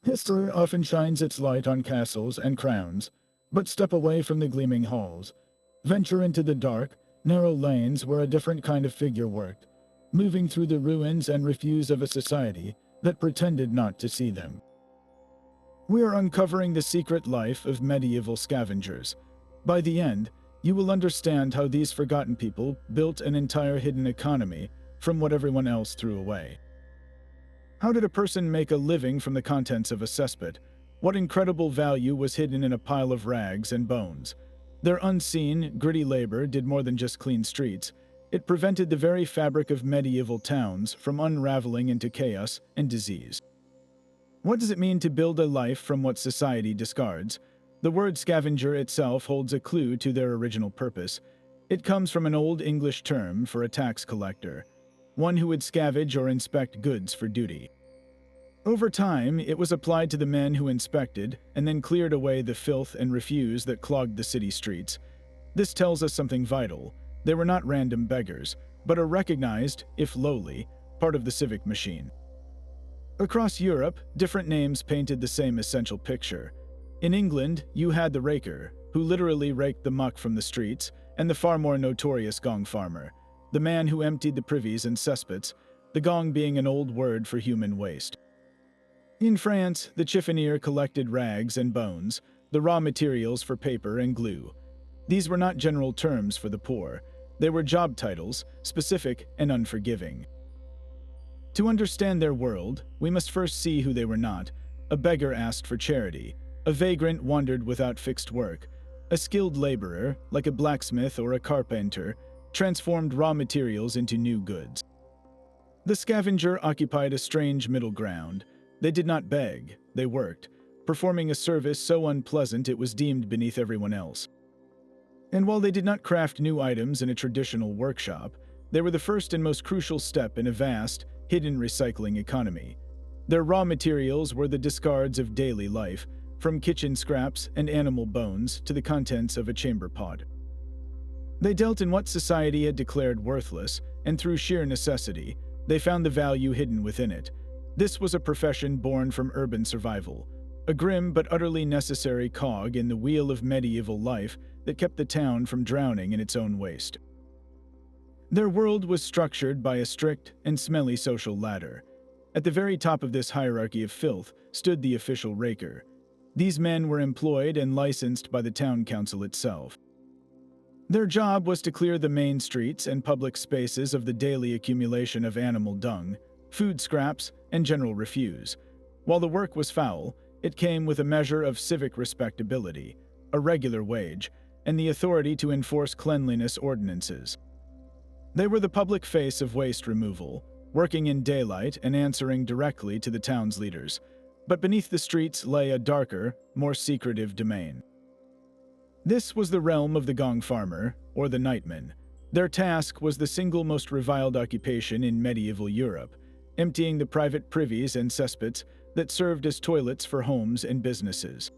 History often shines its light on castles and crowns, but step away from the gleaming halls. Venture into the dark, narrow lanes where a different kind of figure worked, moving through the ruins and refuse of a society that pretended not to see them. We are uncovering the secret life of medieval scavengers. By the end, you will understand how these forgotten people built an entire hidden economy from what everyone else threw away. How did a person make a living from the contents of a cesspit? What incredible value was hidden in a pile of rags and bones? Their unseen, gritty labor did more than just clean streets. It prevented the very fabric of medieval towns from unraveling into chaos and disease. What does it mean to build a life from what society discards? The word scavenger itself holds a clue to their original purpose. It comes from an Old English term for a tax collector, one who would scavenge or inspect goods for duty. Over time, it was applied to the men who inspected and then cleared away the filth and refuse that clogged the city streets. This tells us something vital. They were not random beggars, but a recognized, if lowly, part of the civic machine. Across Europe, different names painted the same essential picture. In England, you had the raker, who literally raked the muck from the streets, and the far more notorious gong farmer, the man who emptied the privies and cesspits, the gong being an old word for human waste. In France, the chiffonier collected rags and bones, the raw materials for paper and glue. These were not general terms for the poor. They were job titles, specific and unforgiving. To understand their world, we must first see who they were not. A beggar asked for charity. A vagrant wandered without fixed work. A skilled laborer, like a blacksmith or a carpenter, transformed raw materials into new goods. The scavenger occupied a strange middle ground. They did not beg, they worked, performing a service so unpleasant it was deemed beneath everyone else. And while they did not craft new items in a traditional workshop, they were the first and most crucial step in a vast, hidden recycling economy. Their raw materials were the discards of daily life, from kitchen scraps and animal bones to the contents of a chamber pot. They dealt in what society had declared worthless, and through sheer necessity, they found the value hidden within it. This was a profession born from urban survival, a grim but utterly necessary cog in the wheel of medieval life that kept the town from drowning in its own waste. Their world was structured by a strict and smelly social ladder. At the very top of this hierarchy of filth stood the official raker. These men were employed and licensed by the town council itself. Their job was to clear the main streets and public spaces of the daily accumulation of animal dung, food scraps, and general refuse. While the work was foul, it came with a measure of civic respectability, a regular wage, and the authority to enforce cleanliness ordinances. They were the public face of waste removal, working in daylight and answering directly to the town's leaders. But beneath the streets lay a darker, more secretive domain. This was the realm of the gong farmer, or the nightman. Their task was the single most reviled occupation in medieval Europe, emptying the private privies and cesspits that served as toilets for homes and businesses.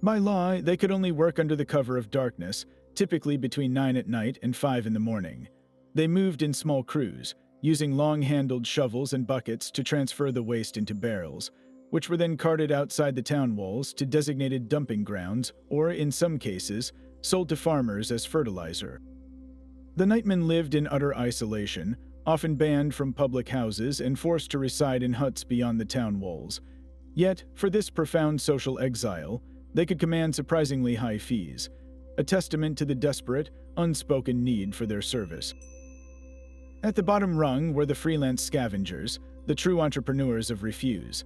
By law, they could only work under the cover of darkness, typically between 9 at night and 5 in the morning. They moved in small crews, using long-handled shovels and buckets to transfer the waste into barrels, which were then carted outside the town walls to designated dumping grounds or, in some cases, sold to farmers as fertilizer. The nightmen lived in utter isolation, often banned from public houses and forced to reside in huts beyond the town walls. Yet, for this profound social exile, they could command surprisingly high fees, a testament to the desperate, unspoken need for their service. At the bottom rung were the freelance scavengers, the true entrepreneurs of refuse.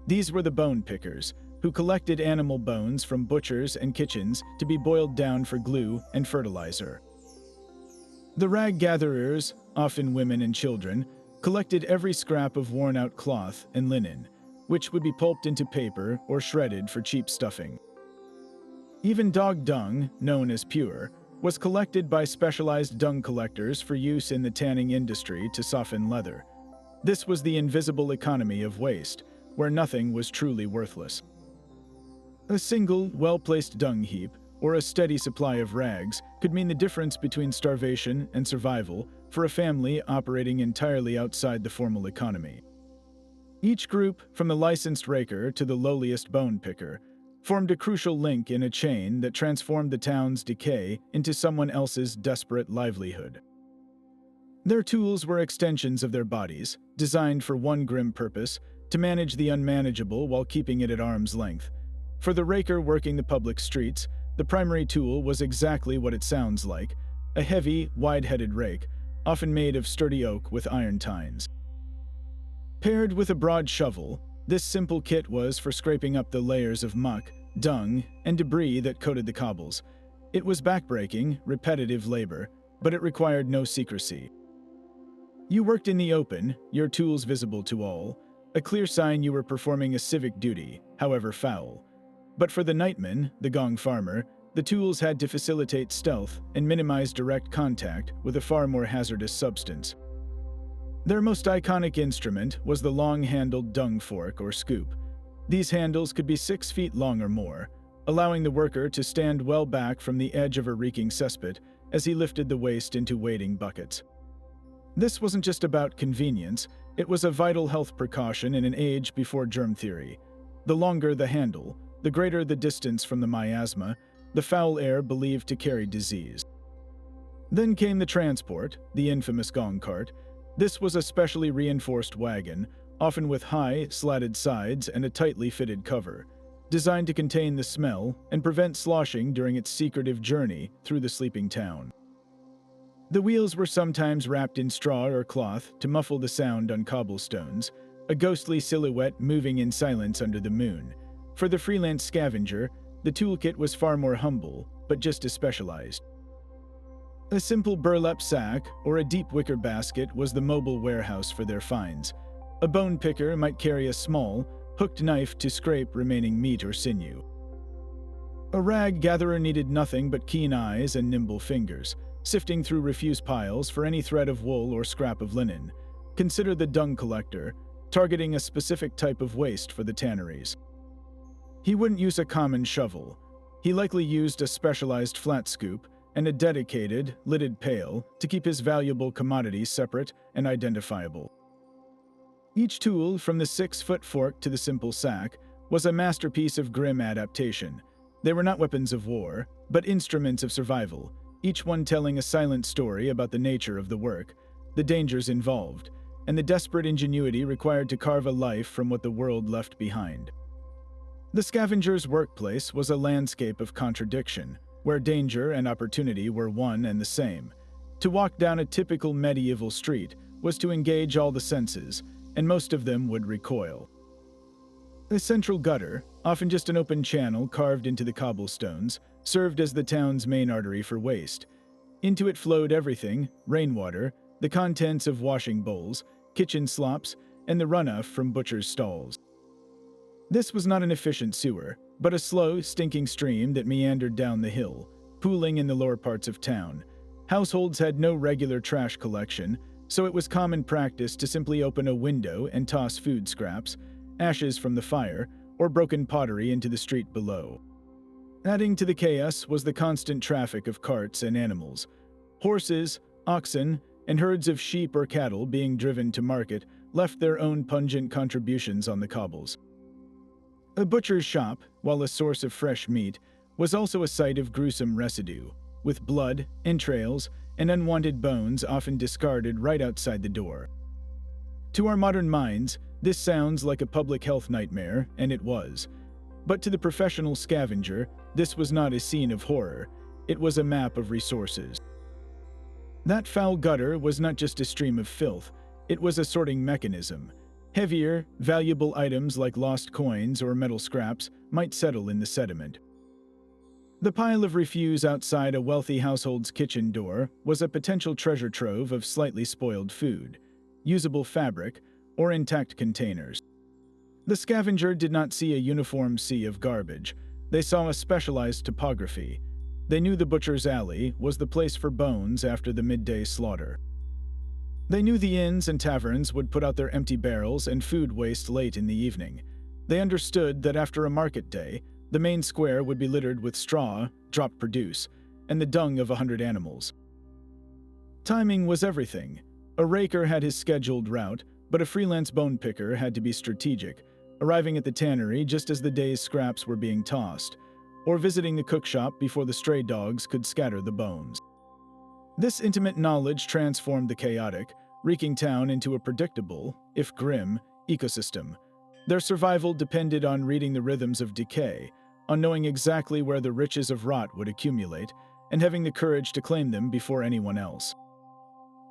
These were the bone pickers, who collected animal bones from butchers and kitchens to be boiled down for glue and fertilizer. The rag gatherers, often women and children, collected every scrap of worn-out cloth and linen, which would be pulped into paper or shredded for cheap stuffing. Even dog dung, known as pure, was collected by specialized dung collectors for use in the tanning industry to soften leather. This was the invisible economy of waste, where nothing was truly worthless. A single, well-placed dung heap, or a steady supply of rags, could mean the difference between starvation and survival for a family operating entirely outside the formal economy. Each group, from the licensed raker to the lowliest bone picker, formed a crucial link in a chain that transformed the town's decay into someone else's desperate livelihood. Their tools were extensions of their bodies, designed for one grim purpose: to manage the unmanageable while keeping it at arm's length. For the raker working the public streets, the primary tool was exactly what it sounds like: a heavy, wide-headed rake, often made of sturdy oak with iron tines. Paired with a broad shovel, this simple kit was for scraping up the layers of muck, dung, and debris that coated the cobbles. It was backbreaking, repetitive labor, but it required no secrecy. You worked in the open, your tools visible to all, a clear sign you were performing a civic duty, however foul. But for the nightman, the Gong farmer, the tools had to facilitate stealth and minimize direct contact with a far more hazardous substance. Their most iconic instrument was the long-handled dung fork or scoop. These handles could be 6 feet long or more, allowing the worker to stand well back from the edge of a reeking cesspit as he lifted the waste into waiting buckets. This wasn't just about convenience, it was a vital health precaution in an age before germ theory. The longer the handle, the greater the distance from the miasma, the foul air believed to carry disease. Then came the transport, the infamous Gong cart. This was a specially reinforced wagon, often with high, slatted sides and a tightly fitted cover, designed to contain the smell and prevent sloshing during its secretive journey through the sleeping town. The wheels were sometimes wrapped in straw or cloth to muffle the sound on cobblestones, a ghostly silhouette moving in silence under the moon. For the freelance scavenger, the toolkit was far more humble, but just as specialized. A simple burlap sack or a deep wicker basket was the mobile warehouse for their finds. A bone picker might carry a small, hooked knife to scrape remaining meat or sinew. A rag gatherer needed nothing but keen eyes and nimble fingers, sifting through refuse piles for any thread of wool or scrap of linen. Consider the dung collector, targeting a specific type of waste for the tanneries. He wouldn't use a common shovel. He likely used a specialized flat scoop and a dedicated, lidded pail to keep his valuable commodities separate and identifiable. Each tool, from the 6-foot fork to the simple sack, was a masterpiece of grim adaptation. They were not weapons of war, but instruments of survival, each one telling a silent story about the nature of the work, the dangers involved, and the desperate ingenuity required to carve a life from what the world left behind. The scavenger's workplace was a landscape of contradiction, where danger and opportunity were one and the same. To walk down a typical medieval street was to engage all the senses, and most of them would recoil. A central gutter, often just an open channel carved into the cobblestones, served as the town's main artery for waste. Into it flowed everything: rainwater, the contents of washing bowls, kitchen slops, and the runoff from butchers' stalls. This was not an efficient sewer, but a slow, stinking stream that meandered down the hill, pooling in the lower parts of town. Households had no regular trash collection, so it was common practice to simply open a window and toss food scraps, ashes from the fire, or broken pottery into the street below. Adding to the chaos was the constant traffic of carts and animals. Horses, oxen, and herds of sheep or cattle being driven to market left their own pungent contributions on the cobbles. A butcher's shop, while a source of fresh meat, was also a site of gruesome residue, with blood, entrails, and unwanted bones often discarded right outside the door. To our modern minds, this sounds like a public health nightmare, and it was. But to the professional scavenger, this was not a scene of horror. It was a map of resources. That foul gutter was not just a stream of filth, it was a sorting mechanism. Heavier, valuable items like lost coins or metal scraps might settle in the sediment. The pile of refuse outside a wealthy household's kitchen door was a potential treasure trove of slightly spoiled food, usable fabric, or intact containers. The scavenger did not see a uniform sea of garbage. They saw a specialized topography. They knew the butcher's alley was the place for bones after the midday slaughter. They knew the inns and taverns would put out their empty barrels and food waste late in the evening. They understood that after a market day, the main square would be littered with straw, dropped produce, and the dung of 100 animals. Timing was everything. A raker had his scheduled route, but a freelance bone picker had to be strategic, arriving at the tannery just as the day's scraps were being tossed, or visiting the cookshop before the stray dogs could scatter the bones. This intimate knowledge transformed the chaotic, reeking town into a predictable, if grim, ecosystem. Their survival depended on reading the rhythms of decay, on knowing exactly where the riches of rot would accumulate, and having the courage to claim them before anyone else.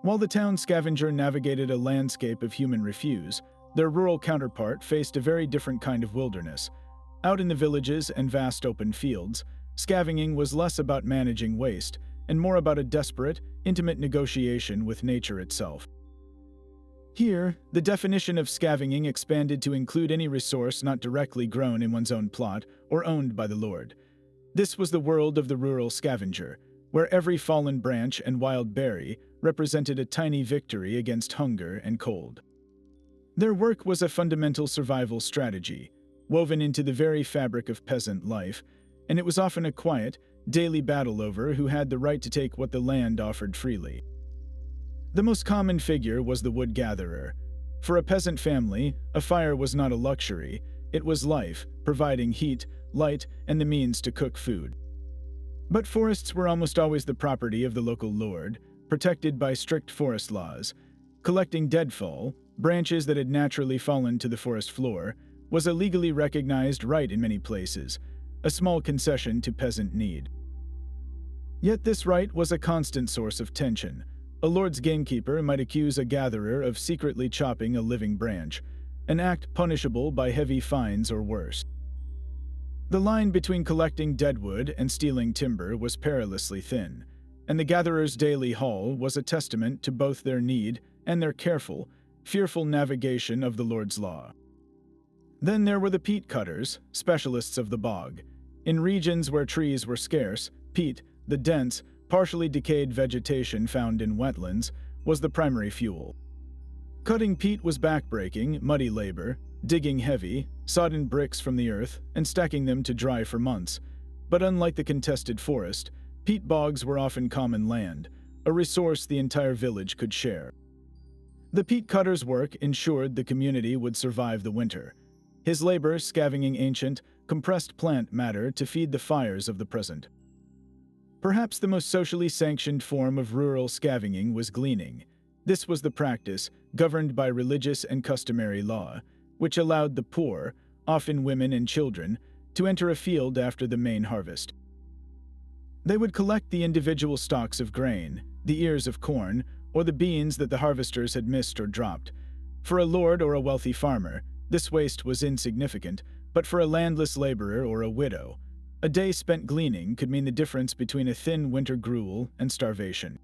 While the town scavenger navigated a landscape of human refuse, their rural counterpart faced a very different kind of wilderness. Out in the villages and vast open fields, scavenging was less about managing waste and more about a desperate, intimate negotiation with nature itself. Here, the definition of scavenging expanded to include any resource not directly grown in one's own plot or owned by the Lord. This was the world of the rural scavenger, where every fallen branch and wild berry represented a tiny victory against hunger and cold. Their work was a fundamental survival strategy, woven into the very fabric of peasant life, and it was often a quiet, daily battle over who had the right to take what the land offered freely. The most common figure was the wood gatherer. For a peasant family, a fire was not a luxury, it was life, providing heat, light, and the means to cook food. But forests were almost always the property of the local lord, protected by strict forest laws. Collecting deadfall, branches that had naturally fallen to the forest floor, was a legally recognized right in many places, a small concession to peasant need. Yet this right was a constant source of tension. A lord's gamekeeper might accuse a gatherer of secretly chopping a living branch, an act punishable by heavy fines or worse. The line between collecting deadwood and stealing timber was perilously thin, and the gatherer's daily haul was a testament to both their need and their careful, fearful navigation of the Lord's law. Then there were the peat cutters, specialists of the bog. In regions where trees were scarce, peat, the dense, partially decayed vegetation found in wetlands, was the primary fuel. Cutting peat was backbreaking, muddy labor, digging heavy, sodden bricks from the earth and stacking them to dry for months. But unlike the contested forest, peat bogs were often common land, a resource the entire village could share. The peat cutter's work ensured the community would survive the winter. His labor scavenging ancient, compressed plant matter to feed the fires of the present. Perhaps the most socially sanctioned form of rural scavenging was gleaning. This was the practice, governed by religious and customary law, which allowed the poor, often women and children, to enter a field after the main harvest. They would collect the individual stalks of grain, the ears of corn, or the beans that the harvesters had missed or dropped. For a lord or a wealthy farmer, this waste was insignificant, but for a landless laborer or a widow, a day spent gleaning could mean the difference between a thin winter gruel and starvation.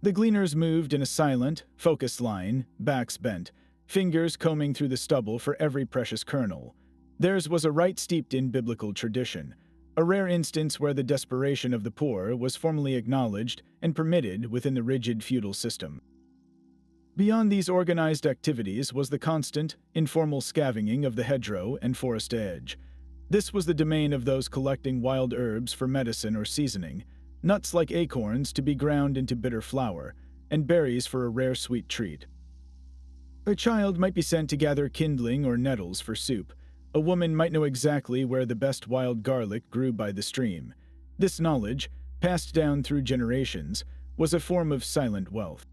The gleaners moved in a silent, focused line, backs bent, fingers combing through the stubble for every precious kernel. Theirs was a rite steeped in biblical tradition, a rare instance where the desperation of the poor was formally acknowledged and permitted within the rigid feudal system. Beyond these organized activities was the constant, informal scavenging of the hedgerow and forest edge. This was the domain of those collecting wild herbs for medicine or seasoning, nuts like acorns to be ground into bitter flour, and berries for a rare sweet treat. A child might be sent to gather kindling or nettles for soup. A woman might know exactly where the best wild garlic grew by the stream. This knowledge, passed down through generations, was a form of silent wealth.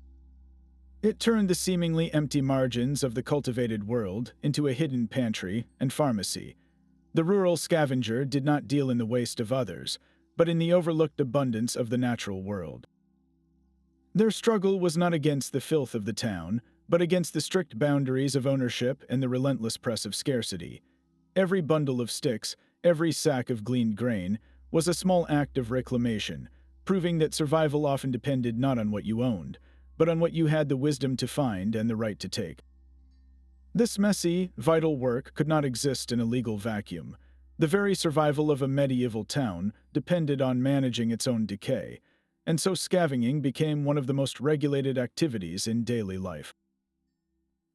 It turned the seemingly empty margins of the cultivated world into a hidden pantry and pharmacy. The rural scavenger did not deal in the waste of others, but in the overlooked abundance of the natural world. Their struggle was not against the filth of the town, but against the strict boundaries of ownership and the relentless press of scarcity. Every bundle of sticks, every sack of gleaned grain, was a small act of reclamation, proving that survival often depended not on what you owned, but on what you had the wisdom to find and the right to take. This messy, vital work could not exist in a legal vacuum. The very survival of a medieval town depended on managing its own decay, and so scavenging became one of the most regulated activities in daily life.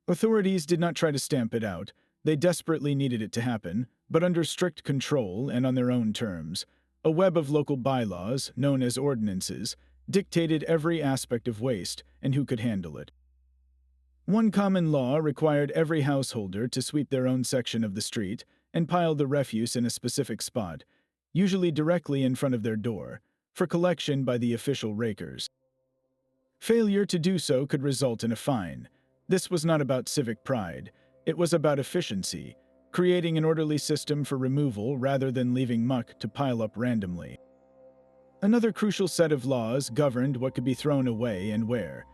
Authorities did not try to stamp it out. They desperately needed it to happen, but under strict control and on their own terms. A web of local bylaws, known as ordinances, dictated every aspect of waste and who could handle it. One common law required every householder to sweep their own section of the street and pile the refuse in a specific spot, usually directly in front of their door, for collection by the official rakers. Failure to do so could result in a fine. This was not about civic pride. It was about efficiency, creating an orderly system for removal rather than leaving muck to pile up randomly. Another crucial set of laws governed what could be thrown away and where.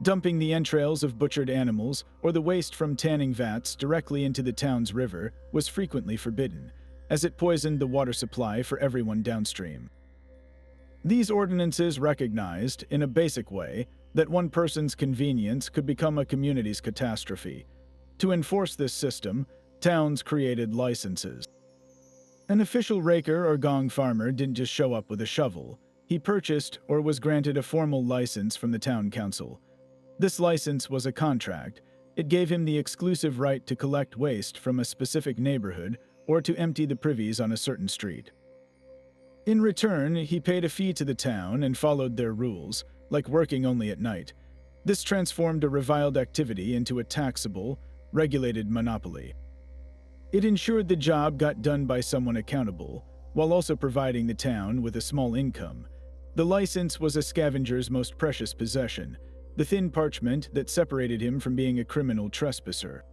Dumping the entrails of butchered animals or the waste from tanning vats directly into the town's river was frequently forbidden, as it poisoned the water supply for everyone downstream. These ordinances recognized, in a basic way, that one person's convenience could become a community's catastrophe. To enforce this system, towns created licenses. An official raker or Gong farmer didn't just show up with a shovel. He purchased or was granted a formal license from the town council. This license was a contract. It gave him the exclusive right to collect waste from a specific neighborhood or to empty the privies on a certain street. In return, he paid a fee to the town and followed their rules, like working only at night. This transformed a reviled activity into a taxable, regulated monopoly. It ensured the job got done by someone accountable, while also providing the town with a small income. The license was a scavenger's most precious possession, the thin parchment that separated him from being a criminal trespasser.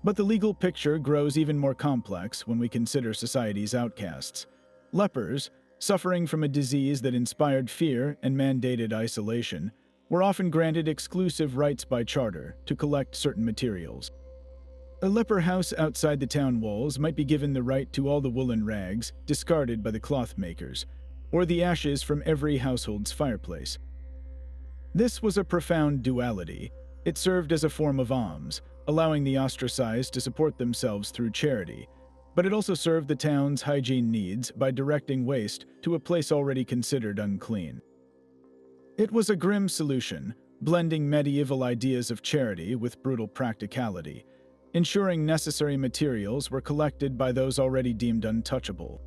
But the legal picture grows even more complex when we consider society's outcasts. Lepers, suffering from a disease that inspired fear and mandated isolation, were often granted exclusive rights by charter to collect certain materials. A leper house outside the town walls might be given the right to all the woolen rags discarded by the cloth makers, or the ashes from every household's fireplace. This was a profound duality. It served as a form of alms, allowing the ostracized to support themselves through charity, but it also served the town's hygiene needs by directing waste to a place already considered unclean. It was a grim solution, blending medieval ideas of charity with brutal practicality, ensuring necessary materials were collected by those already deemed untouchable.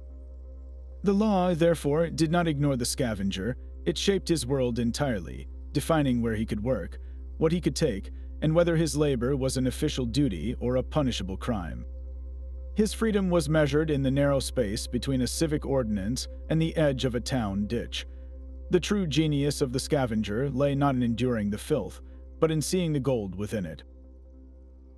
The law, therefore, did not ignore the scavenger. It shaped his world entirely, defining where he could work, what he could take, and whether his labor was an official duty or a punishable crime. His freedom was measured in the narrow space between a civic ordinance and the edge of a town ditch. The true genius of the scavenger lay not in enduring the filth, but in seeing the gold within it.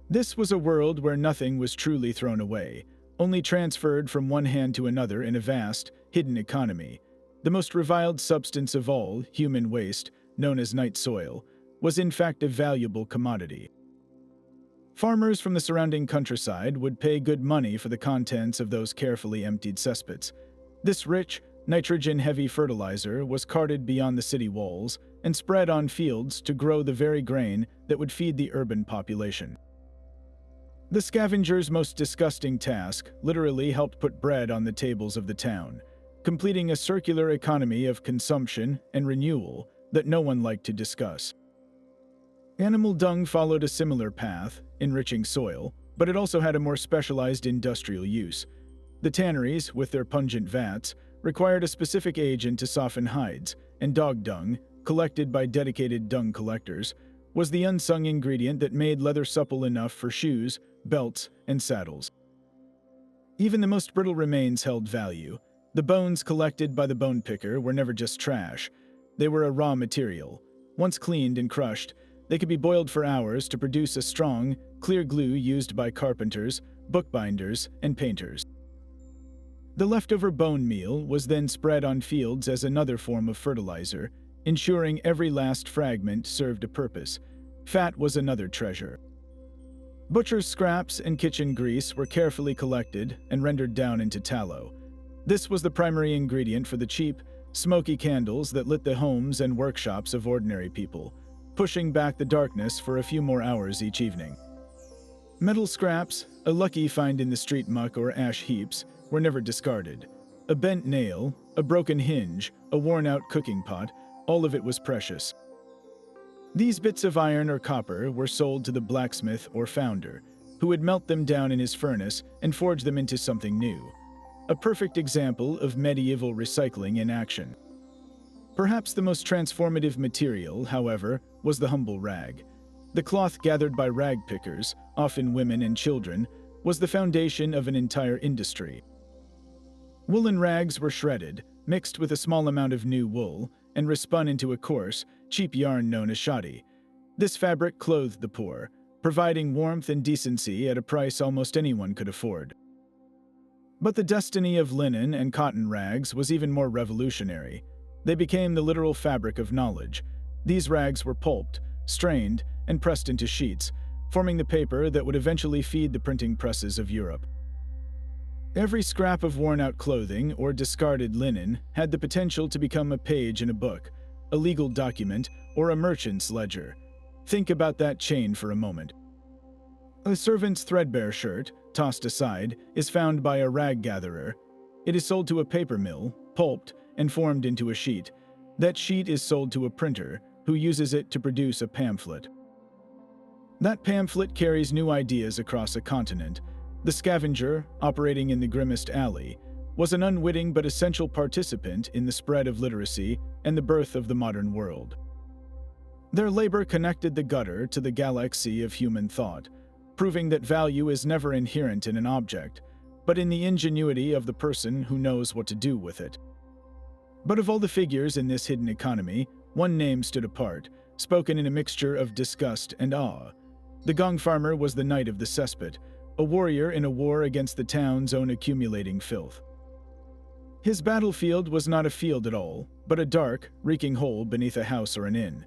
This was a world where nothing was truly thrown away, only transferred from one hand to another in a vast, hidden economy. The most reviled substance of all, human waste, known as night soil, was in fact a valuable commodity. Farmers from the surrounding countryside would pay good money for the contents of those carefully emptied cesspits. This rich, nitrogen-heavy fertilizer was carted beyond the city walls and spread on fields to grow the very grain that would feed the urban population. The scavenger's most disgusting task literally helped put bread on the tables of the town, completing a circular economy of consumption and renewal that no one liked to discuss. Animal dung followed a similar path, enriching soil, but it also had a more specialized industrial use. The tanneries, with their pungent vats, required a specific agent to soften hides, and dog dung, collected by dedicated dung collectors, was the unsung ingredient that made leather supple enough for shoes, belts, and saddles. Even the most brittle remains held value. The bones collected by the bone picker were never just trash. They were a raw material. Once cleaned and crushed, they could be boiled for hours to produce a strong, clear glue used by carpenters, bookbinders, and painters. The leftover bone meal was then spread on fields as another form of fertilizer, ensuring every last fragment served a purpose. Fat was another treasure. Butcher's scraps and kitchen grease were carefully collected and rendered down into tallow. This was the primary ingredient for the cheap, smoky candles that lit the homes and workshops of ordinary people, pushing back the darkness for a few more hours each evening. Metal scraps, a lucky find in the street muck or ash heaps, were never discarded. A bent nail, a broken hinge, a worn-out cooking pot, all of it was precious. These bits of iron or copper were sold to the blacksmith or founder, who would melt them down in his furnace and forge them into something new. A perfect example of medieval recycling in action. Perhaps the most transformative material, however, was the humble rag. The cloth gathered by rag pickers, often women and children, was the foundation of an entire industry. Woolen rags were shredded, mixed with a small amount of new wool, and respun into a coarse, cheap yarn known as shoddy. This fabric clothed the poor, providing warmth and decency at a price almost anyone could afford. But the destiny of linen and cotton rags was even more revolutionary. They became the literal fabric of knowledge. These rags were pulped, strained, and pressed into sheets, forming the paper that would eventually feed the printing presses of Europe. Every scrap of worn-out clothing or discarded linen had the potential to become a page in a book, a legal document, or a merchant's ledger. Think about that chain for a moment. A servant's threadbare shirt, tossed aside, is found by a rag gatherer. It is sold to a paper mill, pulped, and formed into a sheet. That sheet is sold to a printer, who uses it to produce a pamphlet. That pamphlet carries new ideas across a continent. The scavenger, operating in the grimmest alley, was an unwitting but essential participant in the spread of literacy and the birth of the modern world. Their labor connected the gutter to the galaxy of human thought, proving that value is never inherent in an object, but in the ingenuity of the person who knows what to do with it. But of all the figures in this hidden economy, one name stood apart, spoken in a mixture of disgust and awe. The Gong farmer was the knight of the cesspit, a warrior in a war against the town's own accumulating filth. His battlefield was not a field at all, but a dark, reeking hole beneath a house or an inn.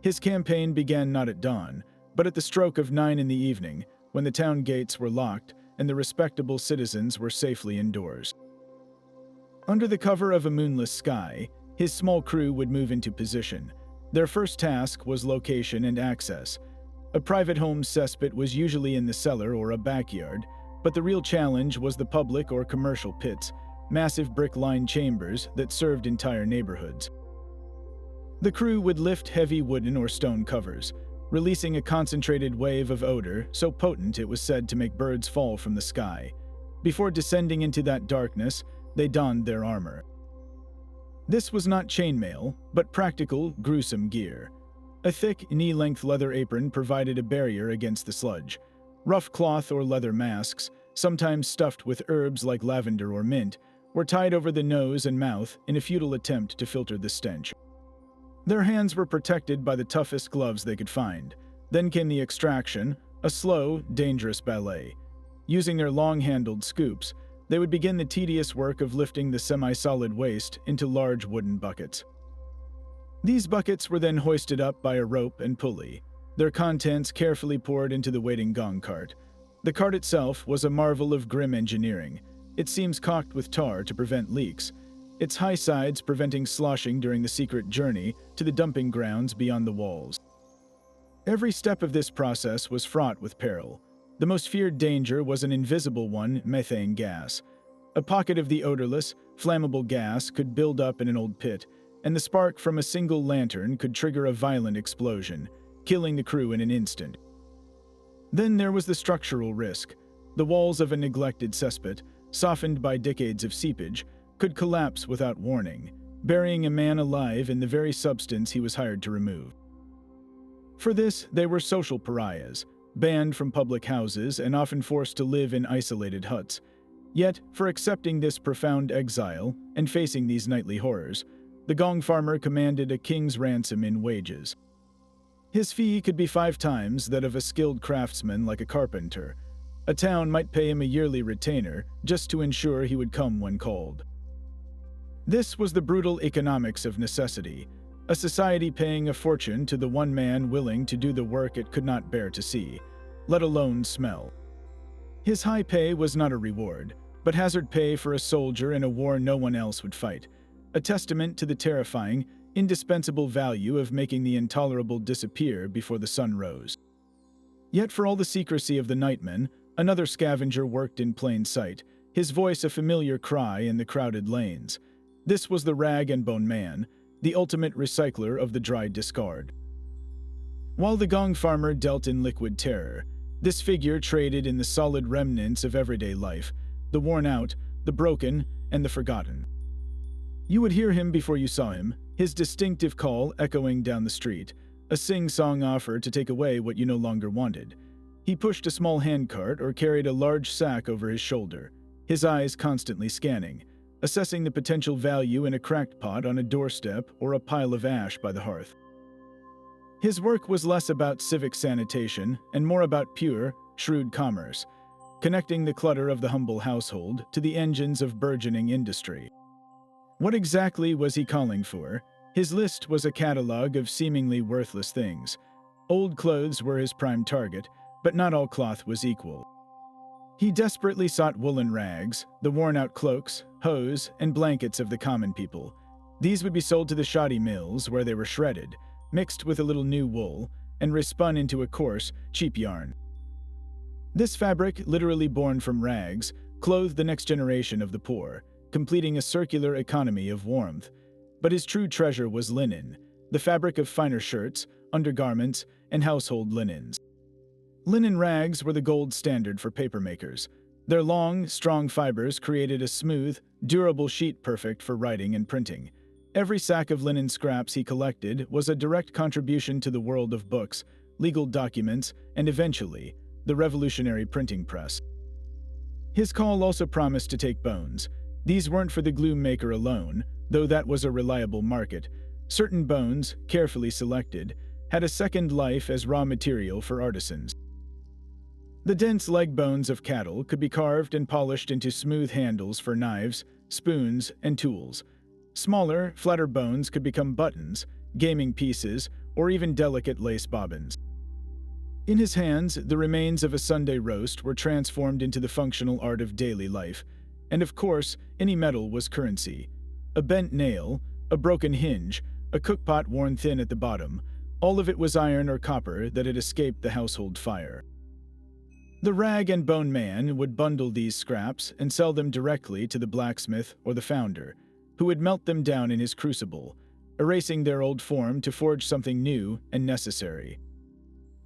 His campaign began not at dawn, but at the stroke of 9 in the evening, when the town gates were locked and the respectable citizens were safely indoors. Under the cover of a moonless sky, his small crew would move into position. Their first task was location and access. A private home cesspit was usually in the cellar or a backyard, but the real challenge was the public or commercial pits, massive brick-lined chambers that served entire neighborhoods. The crew would lift heavy wooden or stone covers, releasing a concentrated wave of odor so potent it was said to make birds fall from the sky. Before descending into that darkness, they donned their armor. This was not chainmail, but practical, gruesome gear. A thick, knee-length leather apron provided a barrier against the sludge. Rough cloth or leather masks, sometimes stuffed with herbs like lavender or mint, were tied over the nose and mouth in a futile attempt to filter the stench. Their hands were protected by the toughest gloves they could find. Then came the extraction, a slow, dangerous ballet. Using their long-handled scoops, they would begin the tedious work of lifting the semi-solid waste into large wooden buckets. These buckets were then hoisted up by a rope and pulley, their contents carefully poured into the waiting Gong cart. The cart itself was a marvel of grim engineering. It seems caulked with tar to prevent leaks, its high sides preventing sloshing during the secret journey to the dumping grounds beyond the walls. Every step of this process was fraught with peril. The most feared danger was an invisible one, methane gas. A pocket of the odorless, flammable gas could build up in an old pit, and the spark from a single lantern could trigger a violent explosion, killing the crew in an instant. Then there was the structural risk. The walls of a neglected cesspit, softened by decades of seepage, could collapse without warning, burying a man alive in the very substance he was hired to remove. For this, they were social pariahs, banned from public houses and often forced to live in isolated huts. Yet, for accepting this profound exile and facing these nightly horrors, the Gong farmer commanded a king's ransom in wages. His fee could be 5 times that of a skilled craftsman like a carpenter. A town might pay him a yearly retainer just to ensure he would come when called. This was the brutal economics of necessity, a society paying a fortune to the one man willing to do the work it could not bear to see, let alone smell. His high pay was not a reward, but hazard pay for a soldier in a war no one else would fight, a testament to the terrifying, indispensable value of making the intolerable disappear before the sun rose. Yet for all the secrecy of the nightmen, another scavenger worked in plain sight, his voice a familiar cry in the crowded lanes. This was the rag and bone man, the ultimate recycler of the dried discard. While the Gong farmer dealt in liquid terror, this figure traded in the solid remnants of everyday life, the worn out, the broken, and the forgotten. You would hear him before you saw him, his distinctive call echoing down the street, a sing-song offer to take away what you no longer wanted. He pushed a small handcart or carried a large sack over his shoulder, his eyes constantly scanning, assessing the potential value in a cracked pot on a doorstep or a pile of ash by the hearth. His work was less about civic sanitation and more about pure, shrewd commerce, connecting the clutter of the humble household to the engines of burgeoning industry. What exactly was he calling for? His list was a catalog of seemingly worthless things. Old clothes were his prime target, but not all cloth was equal. He desperately sought woolen rags, the worn-out cloaks, hose, and blankets of the common people. These would be sold to the shoddy mills where they were shredded, mixed with a little new wool, and respun into a coarse, cheap yarn. This fabric, literally born from rags, clothed the next generation of the poor, completing a circular economy of warmth. But his true treasure was linen, the fabric of finer shirts, undergarments, and household linens. Linen rags were the gold standard for papermakers. Their long, strong fibers created a smooth, durable sheet perfect for writing and printing. Every sack of linen scraps he collected was a direct contribution to the world of books, legal documents, and eventually, the revolutionary printing press. His call also promised to take bones. These weren't for the glue maker alone, though that was a reliable market. Certain bones, carefully selected, had a second life as raw material for artisans. The dense leg bones of cattle could be carved and polished into smooth handles for knives, spoons, and tools. Smaller, flatter bones could become buttons, gaming pieces, or even delicate lace bobbins. In his hands, the remains of a Sunday roast were transformed into the functional art of daily life. And of course, any metal was currency. A bent nail, a broken hinge, a cookpot worn thin at the bottom, all of it was iron or copper that had escaped the household fire. The rag and bone man would bundle these scraps and sell them directly to the blacksmith or the founder, who would melt them down in his crucible, erasing their old form to forge something new and necessary.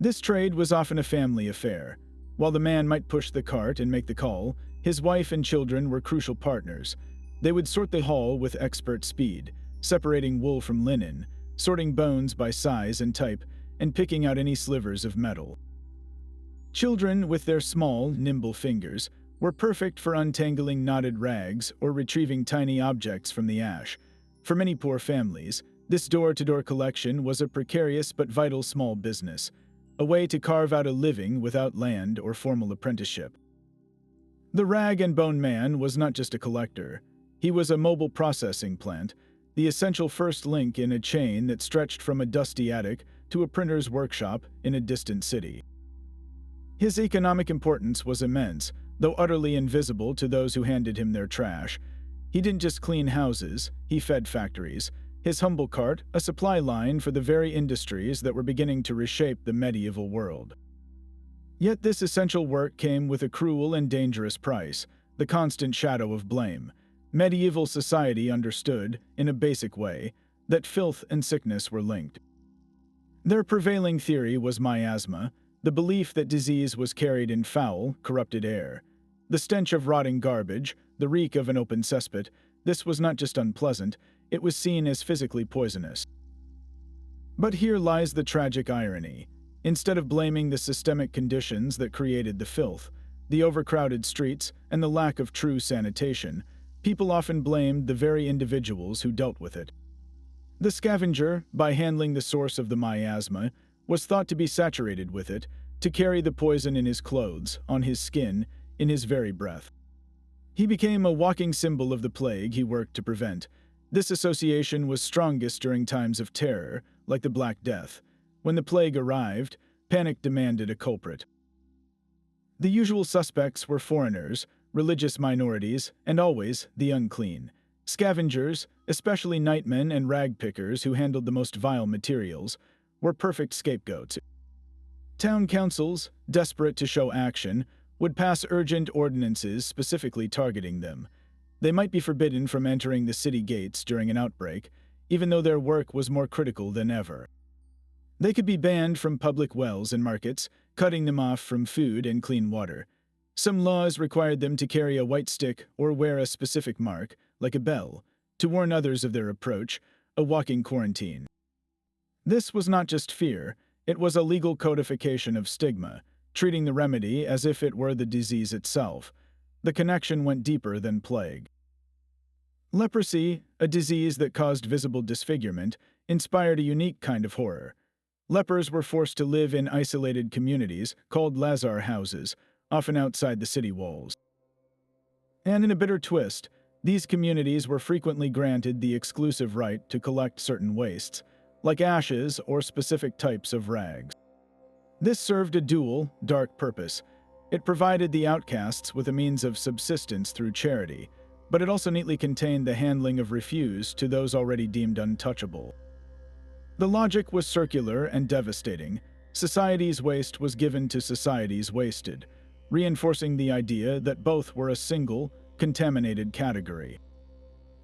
This trade was often a family affair. While the man might push the cart and make the call, his wife and children were crucial partners. They would sort the haul with expert speed, separating wool from linen, sorting bones by size and type, and picking out any slivers of metal. Children, with their small, nimble fingers, were perfect for untangling knotted rags or retrieving tiny objects from the ash. For many poor families, this door-to-door collection was a precarious but vital small business, a way to carve out a living without land or formal apprenticeship. The rag and bone man was not just a collector. He was a mobile processing plant, the essential first link in a chain that stretched from a dusty attic to a printer's workshop in a distant city. His economic importance was immense, though utterly invisible to those who handed him their trash. He didn't just clean houses, he fed factories. His humble cart, a supply line for the very industries that were beginning to reshape the medieval world. Yet this essential work came with a cruel and dangerous price, the constant shadow of blame. Medieval society understood, in a basic way, that filth and sickness were linked. Their prevailing theory was miasma, the belief that disease was carried in foul, corrupted air. The stench of rotting garbage, the reek of an open cesspit, this was not just unpleasant, it was seen as physically poisonous. But here lies the tragic irony. Instead of blaming the systemic conditions that created the filth, the overcrowded streets, and the lack of true sanitation, people often blamed the very individuals who dealt with it. The scavenger, by handling the source of the miasma, was thought to be saturated with it, to carry the poison in his clothes, on his skin, in his very breath. He became a walking symbol of the plague he worked to prevent. This association was strongest during times of terror, like the Black Death. When the plague arrived, panic demanded a culprit. The usual suspects were foreigners, religious minorities, and always the unclean. Scavengers, especially nightmen and rag pickers who handled the most vile materials, were perfect scapegoats. Town councils, desperate to show action, would pass urgent ordinances specifically targeting them. They might be forbidden from entering the city gates during an outbreak, even though their work was more critical than ever. They could be banned from public wells and markets, cutting them off from food and clean water. Some laws required them to carry a white stick or wear a specific mark, like a bell, to warn others of their approach, a walking quarantine. This was not just fear, it was a legal codification of stigma, treating the remedy as if it were the disease itself. The connection went deeper than plague. Leprosy, a disease that caused visible disfigurement, inspired a unique kind of horror. Lepers were forced to live in isolated communities called lazar houses, often outside the city walls. And in a bitter twist, these communities were frequently granted the exclusive right to collect certain wastes, like ashes or specific types of rags. This served a dual, dark purpose. It provided the outcasts with a means of subsistence through charity, but it also neatly contained the handling of refuse to those already deemed untouchable. The logic was circular and devastating. Society's waste was given to society's wasted, reinforcing the idea that both were a single, contaminated category.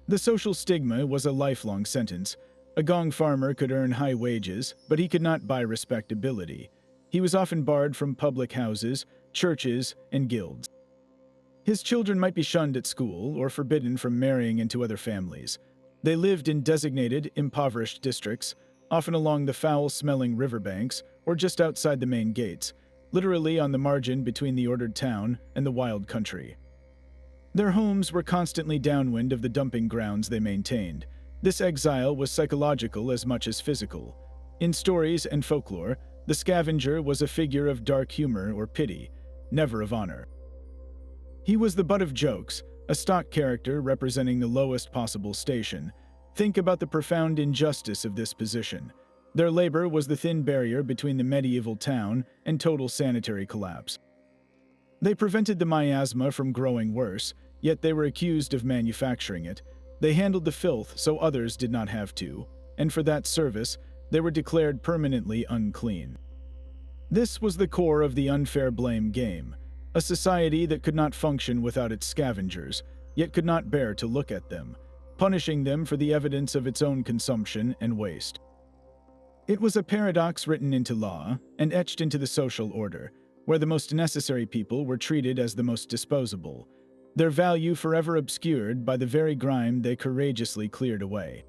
The social stigma was a lifelong sentence. A Gong farmer could earn high wages, but he could not buy respectability. He was often barred from public houses, churches, and guilds. His children might be shunned at school or forbidden from marrying into other families. They lived in designated, impoverished districts, often along the foul-smelling riverbanks or just outside the main gates, literally on the margin between the ordered town and the wild country. Their homes were constantly downwind of the dumping grounds they maintained. This exile was psychological as much as physical. In stories and folklore, the scavenger was a figure of dark humor or pity, never of honor. He was the butt of jokes, a stock character representing the lowest possible station. Think about the profound injustice of this position. Their labor was the thin barrier between the medieval town and total sanitary collapse. They prevented the miasma from growing worse, yet they were accused of manufacturing it. They handled the filth so others did not have to, and for that service, they were declared permanently unclean. This was the core of the unfair blame game, a society that could not function without its scavengers, yet could not bear to look at them, punishing them for the evidence of its own consumption and waste. It was a paradox written into law and etched into the social order, where the most necessary people were treated as the most disposable, their value forever obscured by the very grime they courageously cleared away.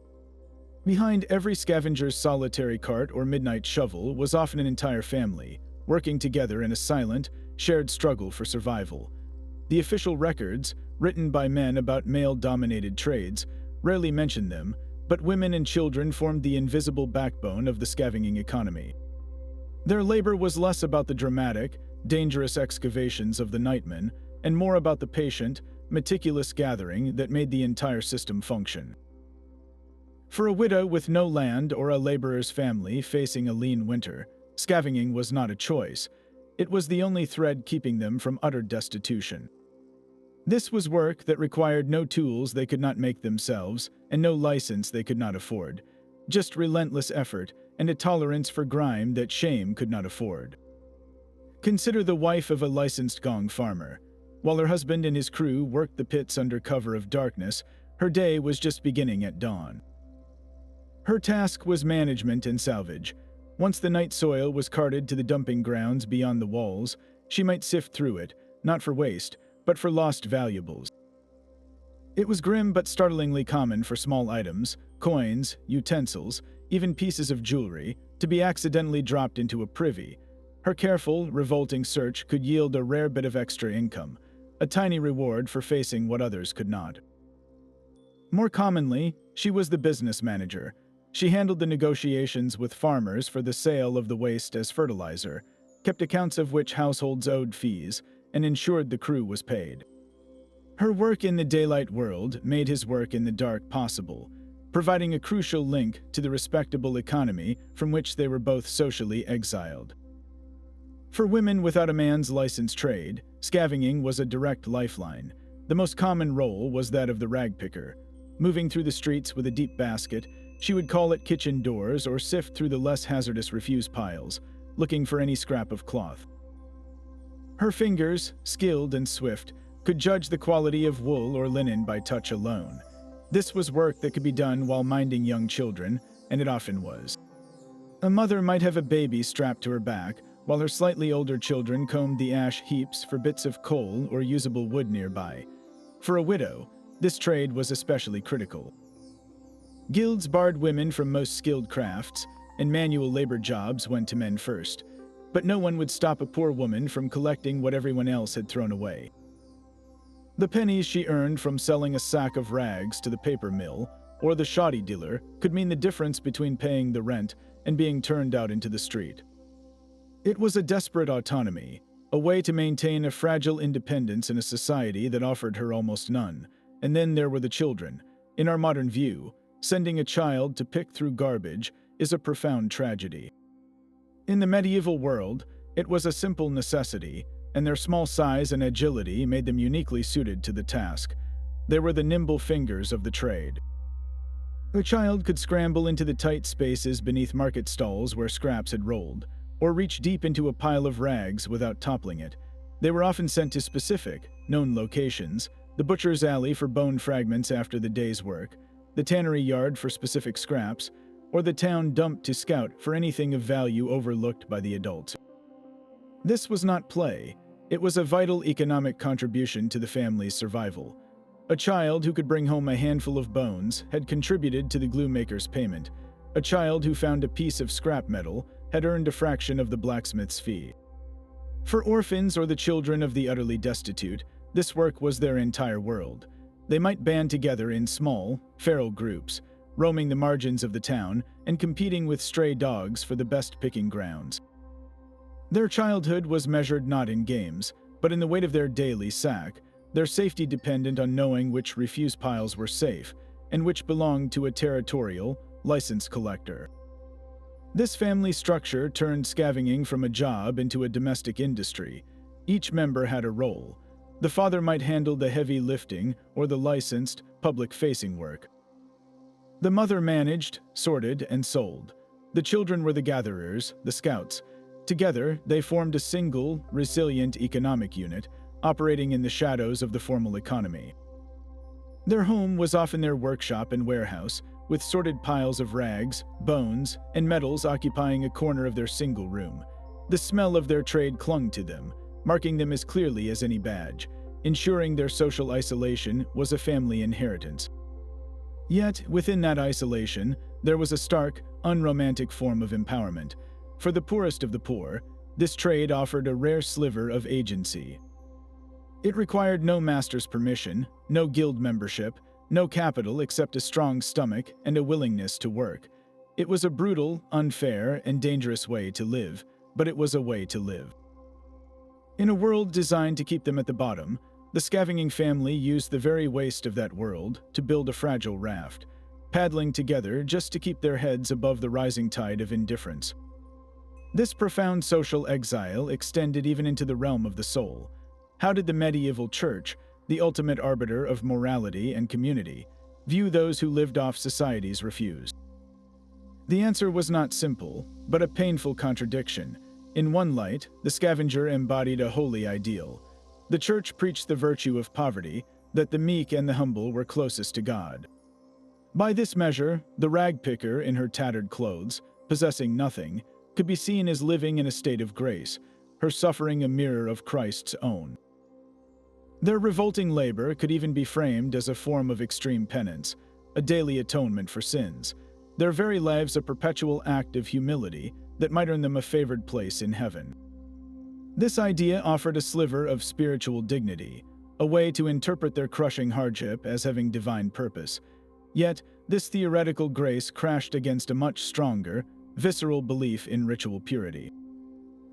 Behind every scavenger's solitary cart or midnight shovel was often an entire family, working together in a silent, shared struggle for survival. The official records, written by men about male-dominated trades, rarely mention them, but women and children formed the invisible backbone of the scavenging economy. Their labor was less about the dramatic, dangerous excavations of the nightmen, and more about the patient, meticulous gathering that made the entire system function. For a widow with no land or a laborer's family facing a lean winter, scavenging was not a choice. It was the only thread keeping them from utter destitution. This was work that required no tools they could not make themselves and no license they could not afford, just relentless effort and a tolerance for grime that shame could not afford. Consider the wife of a licensed Gong farmer. While her husband and his crew worked the pits under cover of darkness, her day was just beginning at dawn. Her task was management and salvage. Once the night soil was carted to the dumping grounds beyond the walls, she might sift through it, not for waste, but for lost valuables. It was grim but startlingly common for small items, coins, utensils, even pieces of jewelry, to be accidentally dropped into a privy. Her careful, revolting search could yield a rare bit of extra income, a tiny reward for facing what others could not. More commonly, she was the business manager. She handled the negotiations with farmers for the sale of the waste as fertilizer, kept accounts of which households owed fees, and ensured the crew was paid. Her work in the daylight world made his work in the dark possible, providing a crucial link to the respectable economy from which they were both socially exiled. For women without a man's licensed trade, scavenging was a direct lifeline. The most common role was that of the rag picker. Moving through the streets with a deep basket, she would call at kitchen doors or sift through the less hazardous refuse piles, looking for any scrap of cloth. Her fingers, skilled and swift, could judge the quality of wool or linen by touch alone. This was work that could be done while minding young children, and it often was. A mother might have a baby strapped to her back, while her slightly older children combed the ash heaps for bits of coal or usable wood nearby. For a widow, this trade was especially critical. Guilds barred women from most skilled crafts, and manual labor jobs went to men first. But no one would stop a poor woman from collecting what everyone else had thrown away. The pennies she earned from selling a sack of rags to the paper mill or the shoddy dealer could mean the difference between paying the rent and being turned out into the street. It was a desperate autonomy, a way to maintain a fragile independence in a society that offered her almost none. And then there were the children. In our modern view, sending a child to pick through garbage is a profound tragedy. In the medieval world, it was a simple necessity, and their small size and agility made them uniquely suited to the task. They were the nimble fingers of the trade. A child could scramble into the tight spaces beneath market stalls where scraps had rolled, or reach deep into a pile of rags without toppling it. They were often sent to specific, known locations: the butcher's alley for bone fragments after the day's work, the tannery yard for specific scraps, or the town dump to scout for anything of value overlooked by the adults. This was not play. It was a vital economic contribution to the family's survival. A child who could bring home a handful of bones had contributed to the glue maker's payment. A child who found a piece of scrap metal had earned a fraction of the blacksmith's fee. For orphans or the children of the utterly destitute, this work was their entire world. They might band together in small, feral groups, roaming the margins of the town and competing with stray dogs for the best picking grounds. Their childhood was measured not in games, but in the weight of their daily sack, their safety dependent on knowing which refuse piles were safe and which belonged to a territorial, licensed collector. This family structure turned scavenging from a job into a domestic industry. Each member had a role. The father might handle the heavy lifting or the licensed, public-facing work. The mother managed, sorted, and sold. The children were the gatherers, the scouts. Together, they formed a single, resilient economic unit, operating in the shadows of the formal economy. Their home was often their workshop and warehouse, with sorted piles of rags, bones, and metals occupying a corner of their single room. The smell of their trade clung to them, marking them as clearly as any badge, ensuring their social isolation was a family inheritance. Yet, within that isolation, there was a stark, unromantic form of empowerment. For the poorest of the poor, this trade offered a rare sliver of agency. It required no master's permission, no guild membership, no capital except a strong stomach and a willingness to work. It was a brutal, unfair, and dangerous way to live, but it was a way to live. In a world designed to keep them at the bottom, the scavenging family used the very waste of that world to build a fragile raft, paddling together just to keep their heads above the rising tide of indifference. This profound social exile extended even into the realm of the soul. How did the medieval church, the ultimate arbiter of morality and community, view those who lived off society's refuse? The answer was not simple, but a painful contradiction. In one light, the scavenger embodied a holy ideal. The church preached the virtue of poverty, that the meek and the humble were closest to God. By this measure, the rag picker in her tattered clothes, possessing nothing, could be seen as living in a state of grace, her suffering a mirror of Christ's own. Their revolting labor could even be framed as a form of extreme penance, a daily atonement for sins, their very lives a perpetual act of humility that might earn them a favored place in heaven. This idea offered a sliver of spiritual dignity, a way to interpret their crushing hardship as having divine purpose. Yet, this theoretical grace crashed against a much stronger, visceral belief in ritual purity.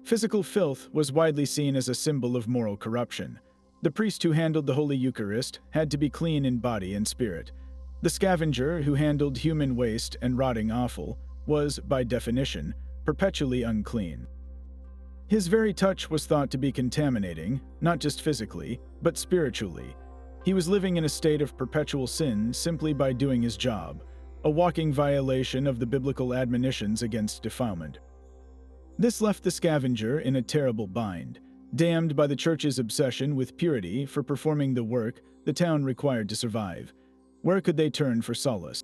Physical filth was widely seen as a symbol of moral corruption. The priest who handled the Holy Eucharist had to be clean in body and spirit. The scavenger who handled human waste and rotting offal was, by definition, perpetually unclean. His very touch was thought to be contaminating, not just physically, but spiritually. He was living in a state of perpetual sin simply by doing his job, a walking violation of the biblical admonitions against defilement. This left the scavenger in a terrible bind, damned by the church's obsession with purity for performing the work the town required to survive. Where could they turn for solace?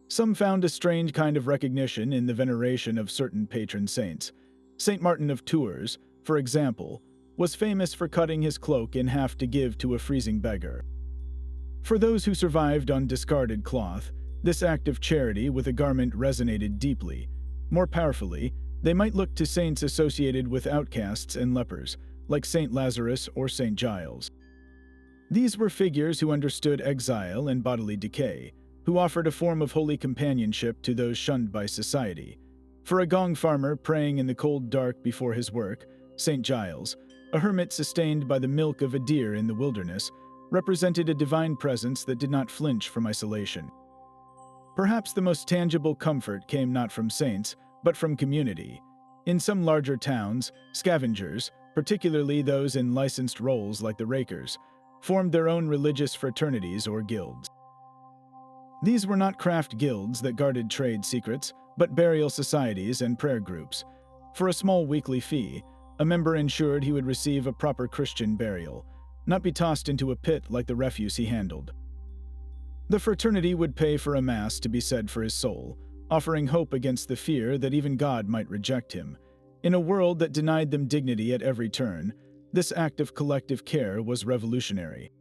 Some found a strange kind of recognition in the veneration of certain patron saints. Saint Martin of Tours, for example, was famous for cutting his cloak in half to give to a freezing beggar. For those who survived on discarded cloth, this act of charity with a garment resonated deeply, More powerfully, they might look to saints associated with outcasts and lepers, like Saint Lazarus or Saint Giles. These were figures who understood exile and bodily decay, who offered a form of holy companionship to those shunned by society. For a Gong farmer praying in the cold dark before his work, Saint Giles, a hermit sustained by the milk of a deer in the wilderness, represented a divine presence that did not flinch from isolation. Perhaps the most tangible comfort came not from saints, but from community. In some larger towns, scavengers, particularly those in licensed roles like the rakers, formed their own religious fraternities or guilds. These were not craft guilds that guarded trade secrets, but burial societies and prayer groups. For a small weekly fee, a member ensured he would receive a proper Christian burial, not be tossed into a pit like the refuse he handled. The fraternity would pay for a mass to be said for his soul, offering hope against the fear that even God might reject him. In a world that denied them dignity at every turn, this act of collective care was revolutionary.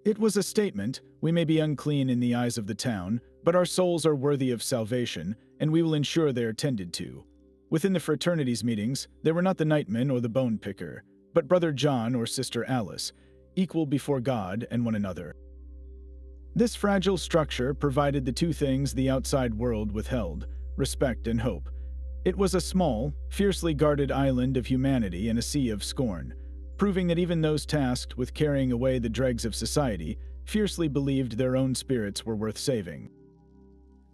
It was a statement: we may be unclean in the eyes of the town, but our souls are worthy of salvation, and we will ensure they are tended to. Within the fraternity's meetings, they were not the nightman or the bone picker, but Brother John or Sister Alice, equal before God and one another. This fragile structure provided the two things the outside world withheld: respect and hope. It was a small, fiercely guarded island of humanity in a sea of scorn, proving that even those tasked with carrying away the dregs of society fiercely believed their own spirits were worth saving.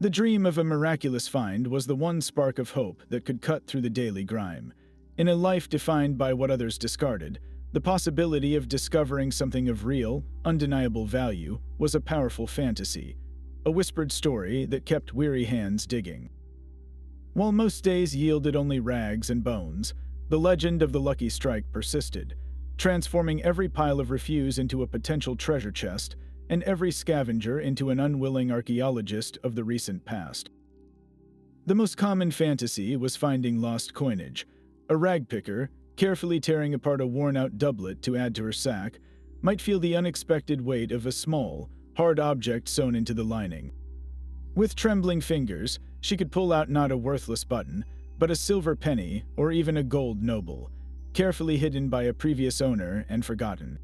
The dream of a miraculous find was the one spark of hope that could cut through the daily grime. In a life defined by what others discarded, the possibility of discovering something of real, undeniable value was a powerful fantasy, a whispered story that kept weary hands digging. While most days yielded only rags and bones, the legend of the lucky strike persisted, transforming every pile of refuse into a potential treasure chest and every scavenger into an unwilling archaeologist of the recent past. The most common fantasy was finding lost coinage. A rag picker, carefully tearing apart a worn-out doublet to add to her sack, might feel the unexpected weight of a small, hard object sewn into the lining. With trembling fingers, she could pull out not a worthless button, but a silver penny or even a gold noble, carefully hidden by a previous owner and forgotten.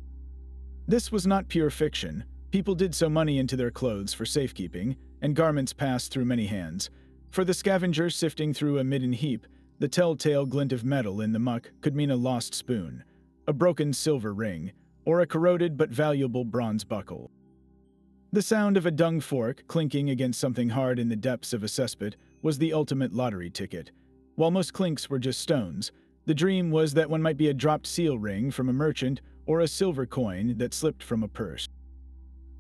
This was not pure fiction. People did sew money into their clothes for safekeeping, and garments passed through many hands. For the scavenger sifting through a midden heap, the telltale glint of metal in the muck could mean a lost spoon, a broken silver ring, or a corroded but valuable bronze buckle. The sound of a dung fork clinking against something hard in the depths of a cesspit was the ultimate lottery ticket. While most clinks were just stones, the dream was that one might be a dropped seal ring from a merchant or a silver coin that slipped from a purse.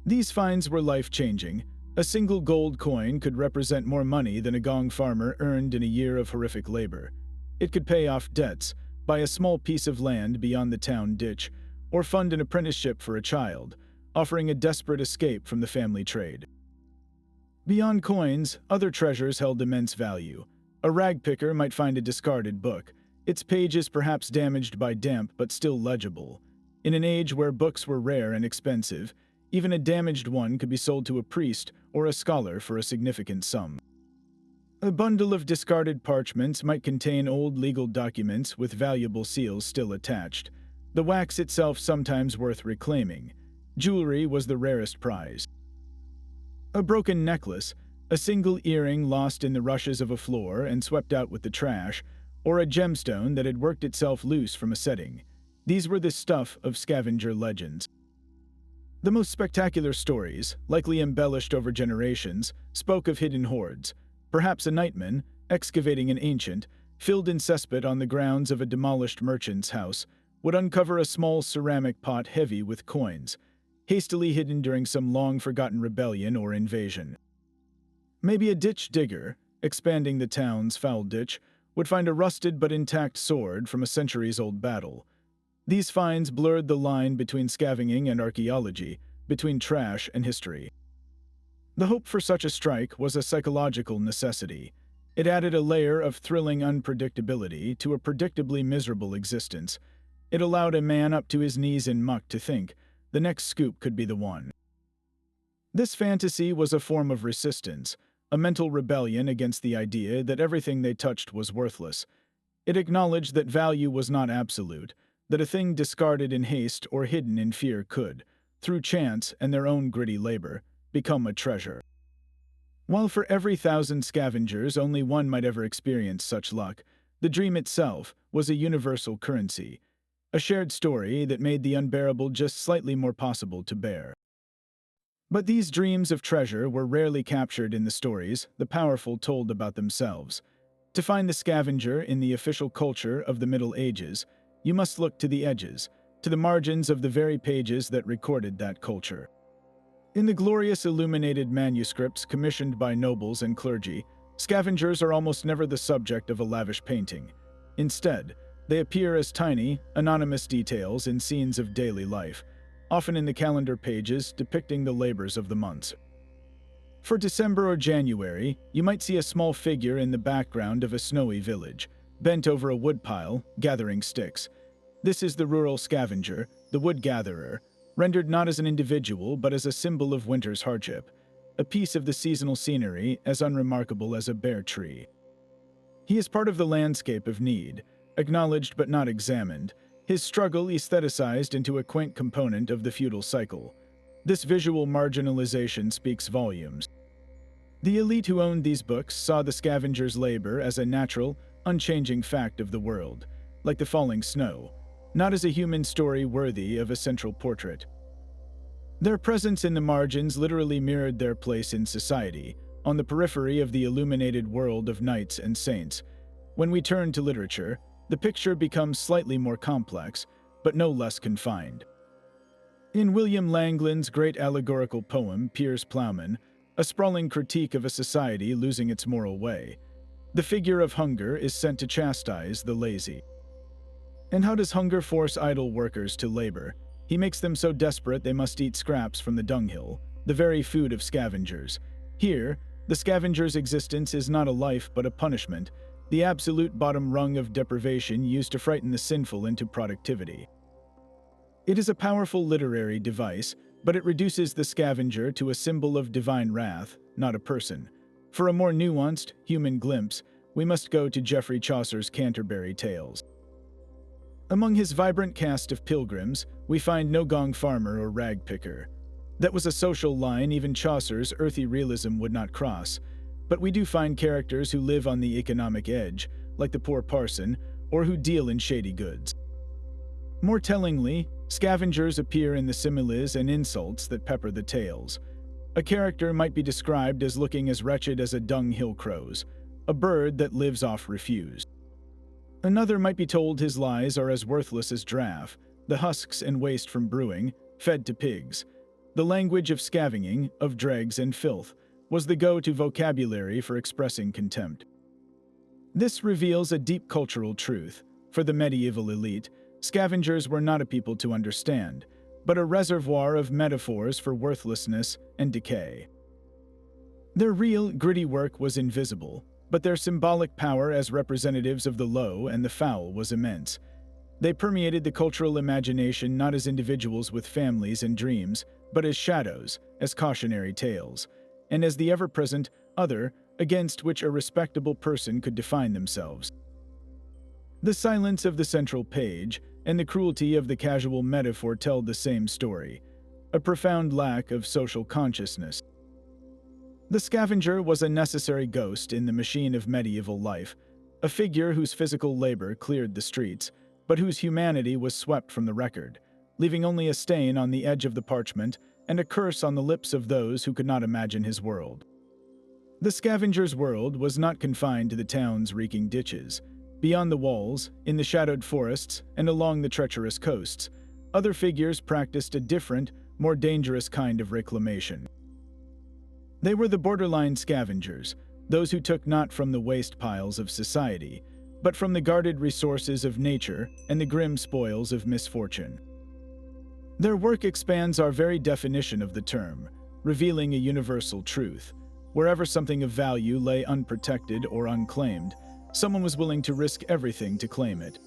These finds were life-changing. A single gold coin could represent more money than a Gong farmer earned in a year of horrific labor. It could pay off debts, buy a small piece of land beyond the town ditch, or fund an apprenticeship for a child, offering a desperate escape from the family trade. Beyond coins, other treasures held immense value. A rag picker might find a discarded book, its pages perhaps damaged by damp but still legible. In an age where books were rare and expensive, even a damaged one could be sold to a priest or a scholar for a significant sum. A bundle of discarded parchments might contain old legal documents with valuable seals still attached, the wax itself sometimes worth reclaiming. Jewelry was the rarest prize. A broken necklace, a single earring lost in the rushes of a floor and swept out with the trash, or a gemstone that had worked itself loose from a setting. These were the stuff of scavenger legends. The most spectacular stories, likely embellished over generations, spoke of hidden hoards. Perhaps a nightman, excavating an ancient, filled in cesspit on the grounds of a demolished merchant's house, would uncover a small ceramic pot heavy with coins, hastily hidden during some long-forgotten rebellion or invasion. Maybe a ditch digger, expanding the town's foul ditch, would find a rusted but intact sword from a centuries-old battle. These finds blurred the line between scavenging and archaeology, between trash and history. The hope for such a strike was a psychological necessity. It added a layer of thrilling unpredictability to a predictably miserable existence. It allowed a man up to his knees in muck to think, the next scoop could be the one. This fantasy was a form of resistance, a mental rebellion against the idea that everything they touched was worthless. It acknowledged that value was not absolute, that a thing discarded in haste or hidden in fear could, through chance and their own gritty labor, become a treasure. While for every 1,000 scavengers only one might ever experience such luck, the dream itself was a universal currency, a shared story that made the unbearable just slightly more possible to bear. But these dreams of treasure were rarely captured in the stories the powerful told about themselves. To find the scavenger in the official culture of the Middle Ages, you must look to the edges, to the margins of the very pages that recorded that culture. In the glorious illuminated manuscripts commissioned by nobles and clergy, scavengers are almost never the subject of a lavish painting. Instead, they appear as tiny, anonymous details in scenes of daily life, often in the calendar pages depicting the labors of the months. For December or January, you might see a small figure in the background of a snowy village, bent over a woodpile, gathering sticks. This is the rural scavenger, the wood gatherer, rendered not as an individual but as a symbol of winter's hardship, a piece of the seasonal scenery as unremarkable as a bare tree. He is part of the landscape of need, acknowledged but not examined, his struggle aestheticized into a quaint component of the feudal cycle. This visual marginalization speaks volumes. The elite who owned these books saw the scavenger's labor as a natural, unchanging fact of the world, like the falling snow, not as a human story worthy of a central portrait. Their presence in the margins literally mirrored their place in society, on the periphery of the illuminated world of knights and saints. When we turn to literature, the picture becomes slightly more complex, but no less confined. In William Langland's great allegorical poem, Piers Plowman, a sprawling critique of a society losing its moral way, the figure of hunger is sent to chastise the lazy. And how does hunger force idle workers to labor? He makes them so desperate they must eat scraps from the dunghill, the very food of scavengers. Here, the scavenger's existence is not a life but a punishment, the absolute bottom rung of deprivation used to frighten the sinful into productivity. It is a powerful literary device, but it reduces the scavenger to a symbol of divine wrath, not a person. For a more nuanced, human glimpse, we must go to Geoffrey Chaucer's Canterbury Tales. Among his vibrant cast of pilgrims, we find no Gong farmer or rag picker. That was a social line even Chaucer's earthy realism would not cross, but we do find characters who live on the economic edge, like the poor parson, or who deal in shady goods. More tellingly, scavengers appear in the similes and insults that pepper the tales. A character might be described as looking as wretched as a dunghill crow's, a bird that lives off refuse. Another might be told his lies are as worthless as draff, the husks and waste from brewing, fed to pigs. The language of scavenging, of dregs and filth, was the go-to vocabulary for expressing contempt. This reveals a deep cultural truth. For the medieval elite, scavengers were not a people to understand, but a reservoir of metaphors for worthlessness and decay. Their real, gritty work was invisible, but their symbolic power as representatives of the low and the foul was immense. They permeated the cultural imagination not as individuals with families and dreams, but as shadows, as cautionary tales, and as the ever-present other against which a respectable person could define themselves. The silence of the central page and the cruelty of the casual metaphor tell the same story, a profound lack of social consciousness. The scavenger was a necessary ghost in the machine of medieval life, a figure whose physical labor cleared the streets, but whose humanity was swept from the record, leaving only a stain on the edge of the parchment and a curse on the lips of those who could not imagine his world. The scavenger's world was not confined to the town's reeking ditches. Beyond the walls, in the shadowed forests, and along the treacherous coasts, other figures practiced a different, more dangerous kind of reclamation. They were the borderline scavengers, those who took not from the waste piles of society, but from the guarded resources of nature and the grim spoils of misfortune. Their work expands our very definition of the term, revealing a universal truth. Wherever something of value lay unprotected or unclaimed, someone was willing to risk everything to claim it.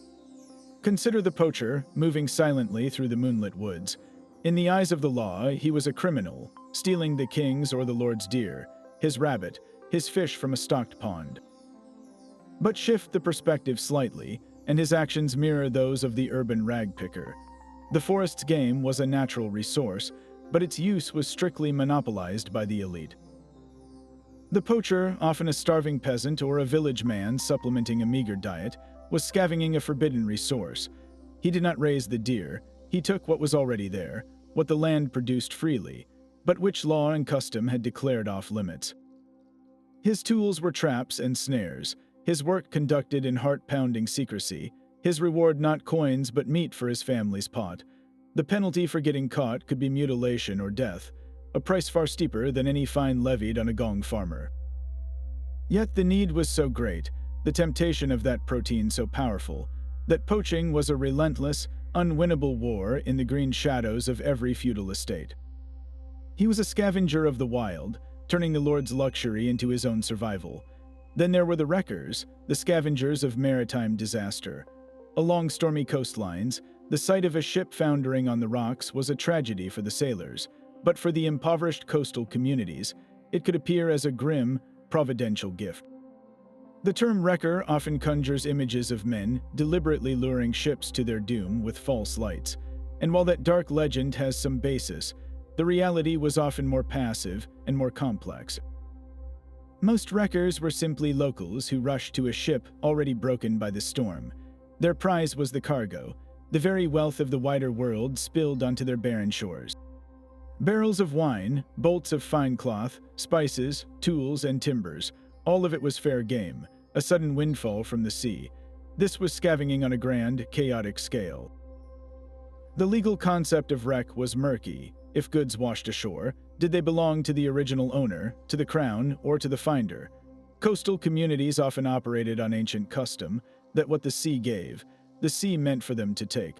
Consider the poacher, moving silently through the moonlit woods. In the eyes of the law, he was a criminal, stealing the king's or the lord's deer, his rabbit, his fish from a stocked pond. But shift the perspective slightly, and his actions mirror those of the urban ragpicker. The forest's game was a natural resource, but its use was strictly monopolized by the elite. The poacher, often a starving peasant or a village man supplementing a meager diet, was scavenging a forbidden resource. He did not raise the deer, he took what was already there, what the land produced freely, but which law and custom had declared off limits. His tools were traps and snares, his work conducted in heart-pounding secrecy, his reward not coins but meat for his family's pot. The penalty for getting caught could be mutilation or death, a price far steeper than any fine levied on a Gong farmer. Yet the need was so great, the temptation of that protein so powerful, that poaching was a relentless, unwinnable war in the green shadows of every feudal estate. He was a scavenger of the wild, turning the lord's luxury into his own survival. Then there were the wreckers, the scavengers of maritime disaster. Along stormy coastlines, the sight of a ship foundering on the rocks was a tragedy for the sailors, but for the impoverished coastal communities, it could appear as a grim, providential gift. The term wrecker often conjures images of men deliberately luring ships to their doom with false lights, and while that dark legend has some basis, the reality was often more passive and more complex. Most wreckers were simply locals who rushed to a ship already broken by the storm. Their prize was the cargo, the very wealth of the wider world spilled onto their barren shores. Barrels of wine, bolts of fine cloth, spices, tools, and timbers, all of it was fair game, a sudden windfall from the sea. This was scavenging on a grand, chaotic scale. The legal concept of wreck was murky. If goods washed ashore, did they belong to the original owner, to the crown, or to the finder? Coastal communities often operated on ancient custom, that what the sea gave, the sea meant for them to take.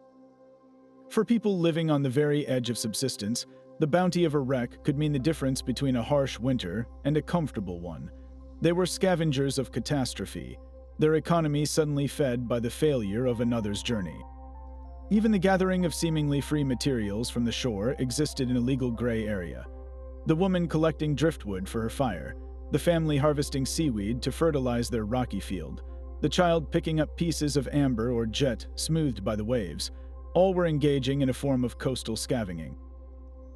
For people living on the very edge of subsistence, the bounty of a wreck could mean the difference between a harsh winter and a comfortable one. They were scavengers of catastrophe, their economy suddenly fed by the failure of another's journey. Even the gathering of seemingly free materials from the shore existed in a legal gray area. The woman collecting driftwood for her fire, the family harvesting seaweed to fertilize their rocky field, the child picking up pieces of amber or jet smoothed by the waves, all were engaging in a form of coastal scavenging.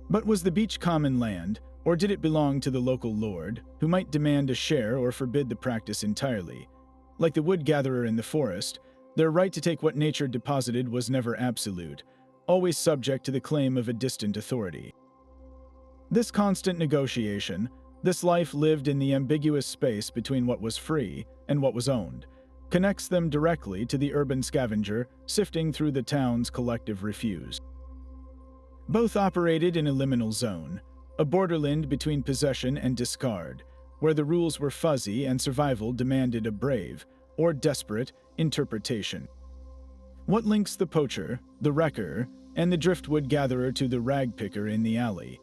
But was the beach common land, or did it belong to the local lord, who might demand a share or forbid the practice entirely? Like the wood gatherer in the forest, their right to take what nature deposited was never absolute, always subject to the claim of a distant authority. This constant negotiation, this life lived in the ambiguous space between what was free and what was owned, connects them directly to the urban scavenger sifting through the town's collective refuse. Both operated in a liminal zone, a borderland between possession and discard, where the rules were fuzzy and survival demanded a brave, or desperate, interpretation. What links the poacher, the wrecker, and the driftwood gatherer to the rag picker in the alley?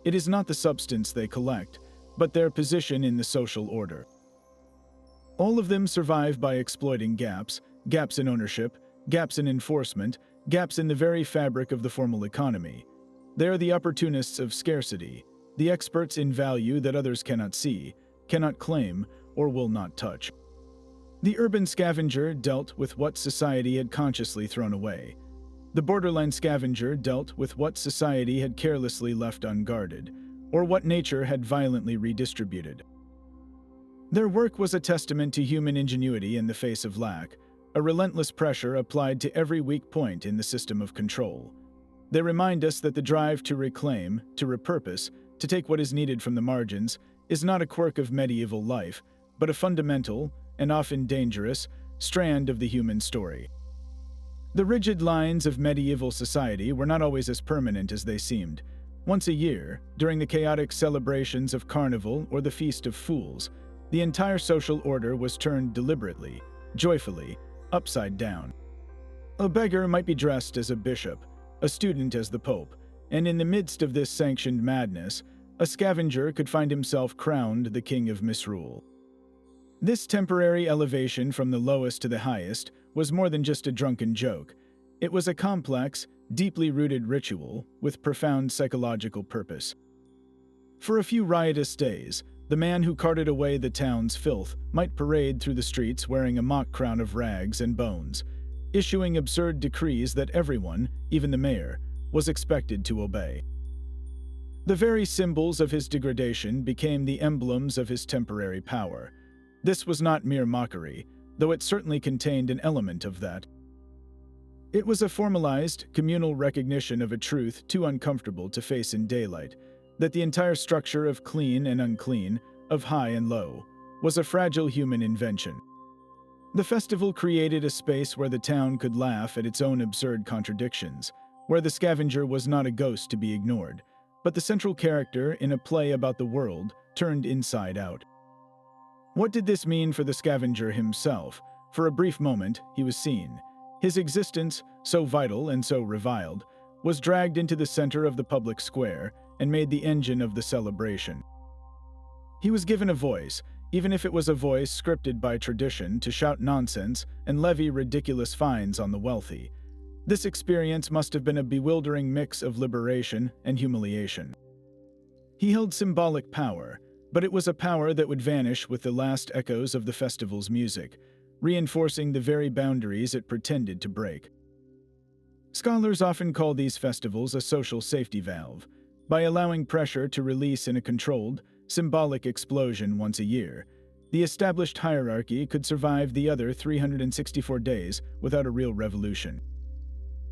It is not the substance they collect, but their position in the social order. All of them survive by exploiting gaps in ownership, gaps in enforcement, gaps in the very fabric of the formal economy. They are the opportunists of scarcity, the experts in value that others cannot see, cannot claim, or will not touch. The urban scavenger dealt with what society had consciously thrown away. The borderland scavenger dealt with what society had carelessly left unguarded, or what nature had violently redistributed. Their work was a testament to human ingenuity in the face of lack, a relentless pressure applied to every weak point in the system of control. They remind us that the drive to reclaim, to repurpose, to take what is needed from the margins, is not a quirk of medieval life, but a fundamental, and often dangerous, strand of the human story. The rigid lines of medieval society were not always as permanent as they seemed. Once a year, during the chaotic celebrations of Carnival or the Feast of Fools, the entire social order was turned deliberately, joyfully, upside down. A beggar might be dressed as a bishop, a student as the pope, and in the midst of this sanctioned madness, a scavenger could find himself crowned the king of misrule. This temporary elevation from the lowest to the highest was more than just a drunken joke. It was a complex, deeply rooted ritual with profound psychological purpose. For a few riotous days, The man who carted away the town's filth might parade through the streets wearing a mock crown of rags and bones, issuing absurd decrees that everyone, even the mayor, was expected to obey. The very symbols of his degradation became the emblems of his temporary power. This was not mere mockery, though it certainly contained an element of that. It was a formalized, communal recognition of a truth too uncomfortable to face in daylight, that the entire structure of clean and unclean, of high and low, was a fragile human invention. The festival created a space where the town could laugh at its own absurd contradictions, where the scavenger was not a ghost to be ignored, but the central character in a play about the world turned inside out. What did this mean for the scavenger himself? For a brief moment, he was seen. His existence, so vital and so reviled, was dragged into the center of the public square and made the engine of the celebration. He was given a voice, even if it was a voice scripted by tradition to shout nonsense and levy ridiculous fines on the wealthy. This experience must have been a bewildering mix of liberation and humiliation. He held symbolic power, but it was a power that would vanish with the last echoes of the festival's music, reinforcing the very boundaries it pretended to break. Scholars often call these festivals a social safety valve. By allowing pressure to release in a controlled, symbolic explosion once a year, the established hierarchy could survive the other 364 days without a real revolution.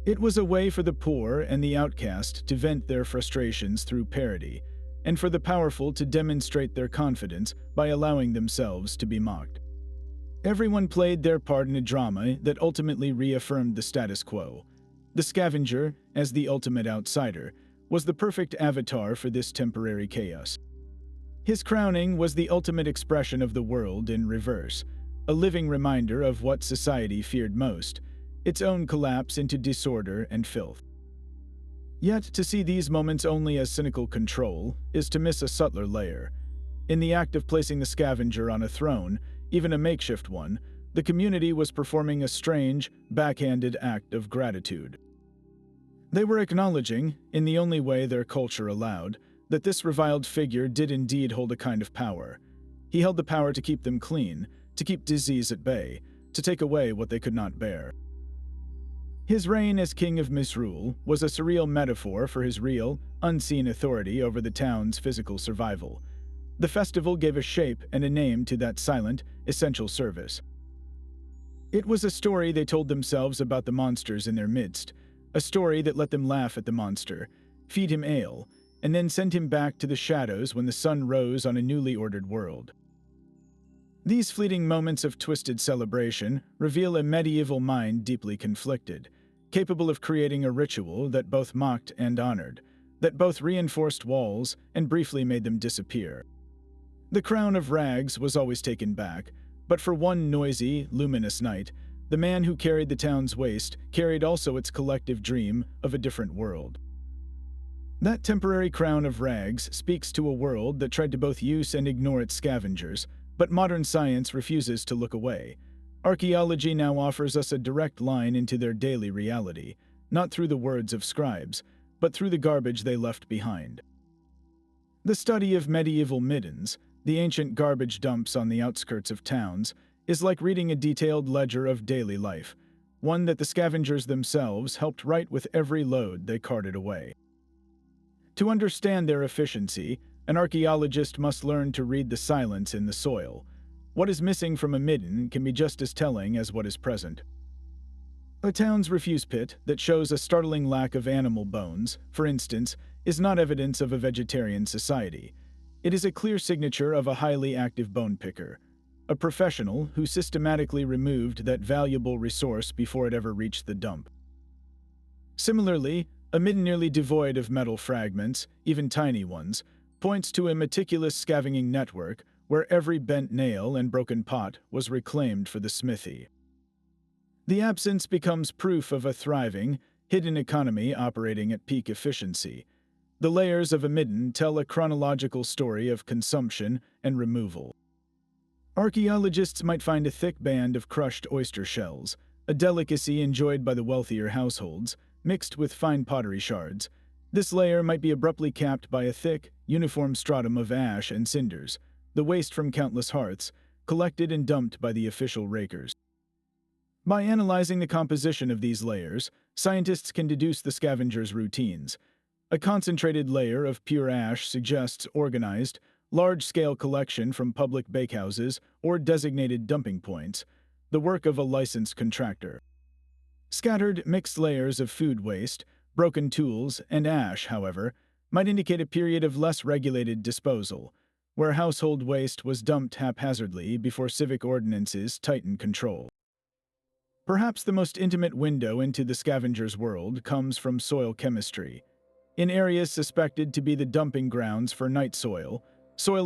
It was a way for the poor and the outcast to vent their frustrations through parody, and for the powerful to demonstrate their confidence by allowing themselves to be mocked. Everyone played their part in a drama that ultimately reaffirmed the status quo. The scavenger, as the ultimate outsider, was the perfect avatar for this temporary chaos. His crowning was the ultimate expression of the world in reverse, a living reminder of what society feared most, its own collapse into disorder and filth. Yet, to see these moments only as cynical control is to miss a subtler layer. In the act of placing the scavenger on a throne, even a makeshift one, the community was performing a strange, backhanded act of gratitude. They were acknowledging, in the only way their culture allowed, that this reviled figure did indeed hold a kind of power. He held the power to keep them clean, to keep disease at bay, to take away what they could not bear. His reign as king of misrule was a surreal metaphor for his real, unseen authority over the town's physical survival. The festival gave a shape and a name to that silent, essential service. It was a story they told themselves about the monsters in their midst, a story that let them laugh at the monster, feed him ale, and then send him back to the shadows when the sun rose on a newly ordered world. These fleeting moments of twisted celebration reveal a medieval mind deeply conflicted, capable of creating a ritual that both mocked and honored, that both reinforced walls and briefly made them disappear. The crown of rags was always taken back, but for one noisy, luminous night, the man who carried the town's waste carried also its collective dream of a different world. That temporary crown of rags speaks to a world that tried to both use and ignore its scavengers, but modern science refuses to look away. Archaeology now offers us a direct line into their daily reality, not through the words of scribes, but through the garbage they left behind. The study of medieval middens, the ancient garbage dumps on the outskirts of towns, is like reading a detailed ledger of daily life, one that the scavengers themselves helped write with every load they carted away. To understand their efficiency, an archaeologist must learn to read the silence in the soil. What is missing from a midden can be just as telling as what is present. A town's refuse pit that shows a startling lack of animal bones, for instance, is not evidence of a vegetarian society. It is a clear signature of a highly active bone picker, a professional who systematically removed that valuable resource before it ever reached the dump. Similarly, a midden nearly devoid of metal fragments, even tiny ones, points to a meticulous scavenging network where every bent nail and broken pot was reclaimed for the smithy. The absence becomes proof of a thriving, hidden economy operating at peak efficiency. The layers of a midden tell a chronological story of consumption and removal. Archaeologists might find a thick band of crushed oyster shells, a delicacy enjoyed by the wealthier households, mixed with fine pottery shards. This layer might be abruptly capped by a thick, uniform stratum of ash and cinders, the waste from countless hearths, collected and dumped by the official rakers. By analyzing the composition of these layers, scientists can deduce the scavengers' routines. A concentrated layer of pure ash suggests organized, large-scale collection from public bakehouses or designated dumping points, the work of a licensed contractor. Scattered, mixed layers of food waste, broken tools, and ash, however, might indicate a period of less regulated disposal, where household waste was dumped haphazardly before civic ordinances tightened control. Perhaps the most intimate window into the scavengers' world comes from soil chemistry. In areas suspected to be the dumping grounds for night soil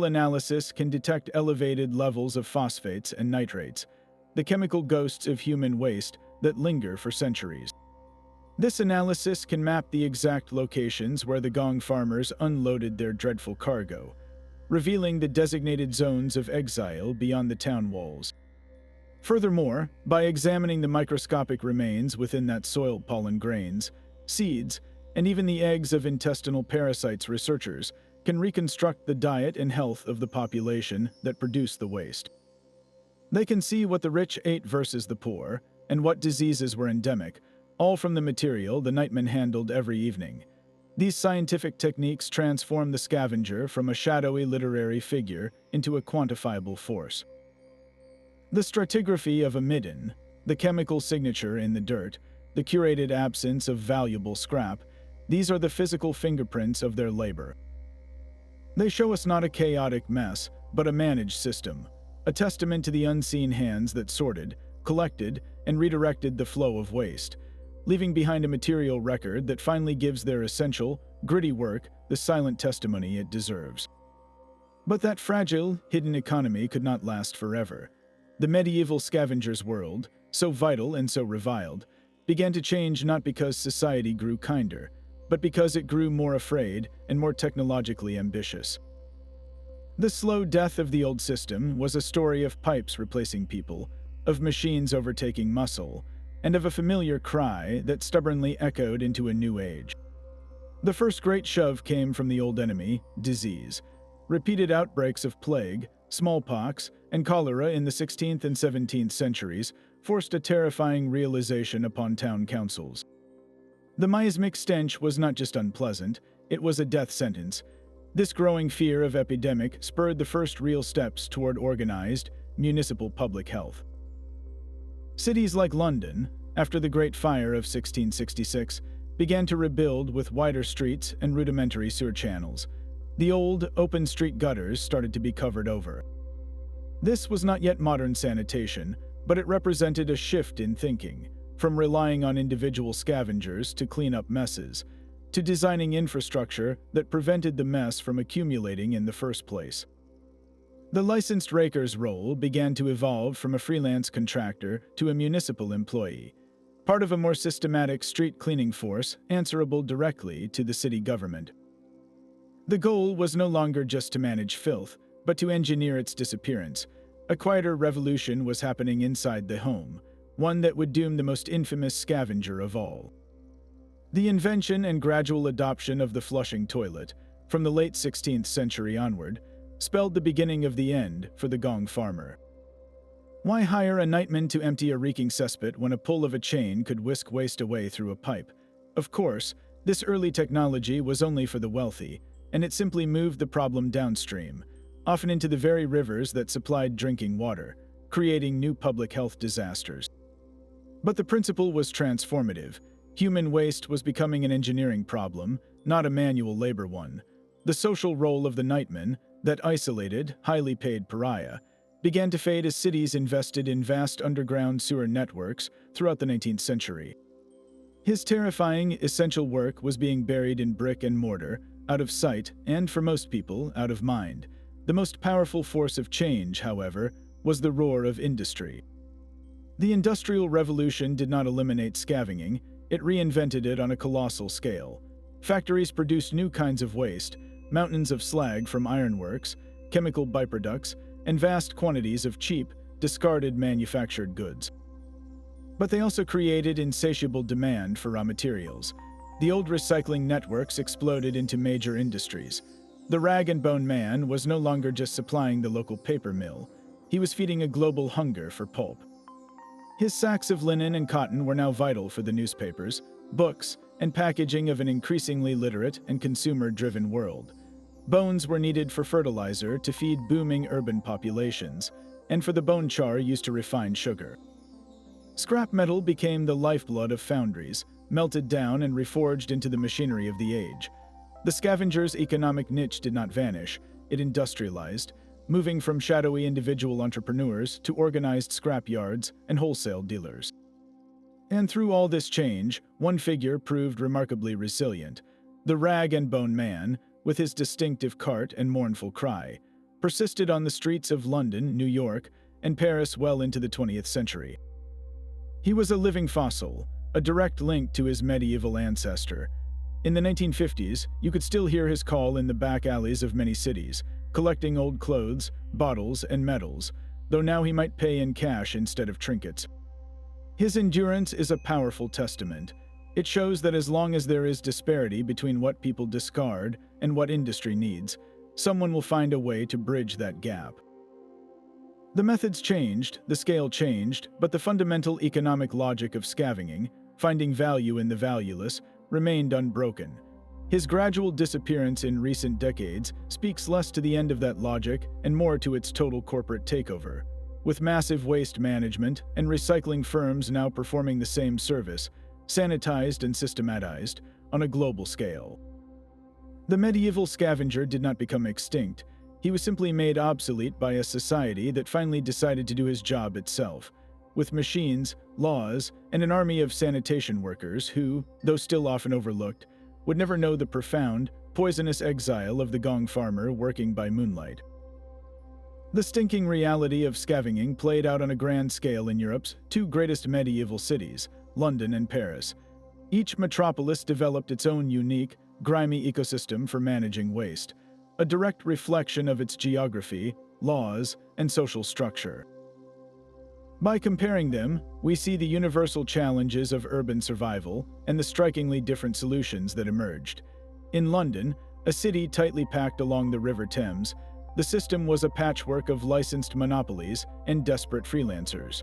analysis can detect elevated levels of phosphates and nitrates, the chemical ghosts of human waste that linger for centuries. This analysis can map the exact locations where the Gong farmers unloaded their dreadful cargo, revealing the designated zones of exile beyond the town walls. Furthermore, by examining the microscopic remains within that soil pollen grains, seeds, and even the eggs of intestinal parasites, researchers can reconstruct the diet and health of the population that produced the waste. They can see what the rich ate versus the poor, and what diseases were endemic, all from the material the nightmen handled every evening. These scientific techniques transform the scavenger from a shadowy literary figure into a quantifiable force. The stratigraphy of a midden, the chemical signature in the dirt, the curated absence of valuable scrap, these are the physical fingerprints of their labor. They show us not a chaotic mess, but a managed system, a testament to the unseen hands that sorted, collected, and redirected the flow of waste, leaving behind a material record that finally gives their essential, gritty work the silent testimony it deserves. But that fragile, hidden economy could not last forever. The medieval scavengers' world, so vital and so reviled, began to change not because society grew kinder, but because it grew more afraid and more technologically ambitious. The slow death of the old system was a story of pipes replacing people, of machines overtaking muscle, and of a familiar cry that stubbornly echoed into a new age. The first great shove came from the old enemy, disease. Repeated outbreaks of plague, smallpox, and cholera in the 16th and 17th centuries forced a terrifying realization upon town councils. The miasmic stench was not just unpleasant, it was a death sentence. This growing fear of epidemic spurred the first real steps toward organized, municipal public health. Cities like London, after the Great Fire of 1666, began to rebuild with wider streets and rudimentary sewer channels. The old, open street gutters started to be covered over. This was not yet modern sanitation, but it represented a shift in thinking, from relying on individual scavengers to clean up messes, to designing infrastructure that prevented the mess from accumulating in the first place. The licensed raker's role began to evolve from a freelance contractor to a municipal employee, part of a more systematic street cleaning force answerable directly to the city government. The goal was no longer just to manage filth, but to engineer its disappearance. A quieter revolution was happening inside the home, one that would doom the most infamous scavenger of all. The invention and gradual adoption of the flushing toilet, from the late 16th century onward, spelled the beginning of the end for the Gong farmer. Why hire a nightman to empty a reeking cesspit when a pull of a chain could whisk waste away through a pipe? Of course, this early technology was only for the wealthy, and it simply moved the problem downstream, often into the very rivers that supplied drinking water, creating new public health disasters. But the principle was transformative. Human waste was becoming an engineering problem, not a manual labor one. The social role of the nightman, that isolated, highly paid pariah, began to fade as cities invested in vast underground sewer networks throughout the 19th century. His terrifying, essential work was being buried in brick and mortar, out of sight, and for most people, out of mind. The most powerful force of change, however, was the roar of industry. The Industrial Revolution did not eliminate scavenging, it reinvented it on a colossal scale. Factories produced new kinds of waste, mountains of slag from ironworks, chemical byproducts, and vast quantities of cheap, discarded manufactured goods. But they also created insatiable demand for raw materials. The old recycling networks exploded into major industries. The rag and bone man was no longer just supplying the local paper mill. He was feeding a global hunger for pulp. His sacks of linen and cotton were now vital for the newspapers, books, and packaging of an increasingly literate and consumer-driven world. Bones were needed for fertilizer to feed booming urban populations, and for the bone char used to refine sugar. Scrap metal became the lifeblood of foundries, melted down and reforged into the machinery of the age. The Scavengers' economic niche did not vanish, it industrialized, moving from shadowy individual entrepreneurs to organized scrap yards and wholesale dealers. And through all this change, one figure proved remarkably resilient. The rag and bone man, with his distinctive cart and mournful cry, persisted on the streets of London, New York, and Paris well into the 20th century. He was a living fossil, a direct link to his medieval ancestor. In the 1950s, you could still hear his call in the back alleys of many cities, collecting old clothes, bottles, and medals, though now he might pay in cash instead of trinkets. His endurance is a powerful testament. It shows that as long as there is disparity between what people discard and what industry needs, someone will find a way to bridge that gap. The methods changed, the scale changed, but the fundamental economic logic of scavenging, finding value in the valueless, remained unbroken. His gradual disappearance in recent decades speaks less to the end of that logic and more to its total corporate takeover, with massive waste management and recycling firms now performing the same service, sanitized and systematized, on a global scale. The medieval scavenger did not become extinct. He was simply made obsolete by a society that finally decided to do his job itself, with machines, laws, and an army of sanitation workers who, though still often overlooked, would never know the profound, poisonous exile of the Gong farmer working by moonlight. The stinking reality of scavenging played out on a grand scale in Europe's two greatest medieval cities, London and Paris. Each metropolis developed its own unique, grimy ecosystem for managing waste, a direct reflection of its geography, laws, and social structure. By comparing them, we see the universal challenges of urban survival and the strikingly different solutions that emerged. In London, a city tightly packed along the River Thames, the system was a patchwork of licensed monopolies and desperate freelancers.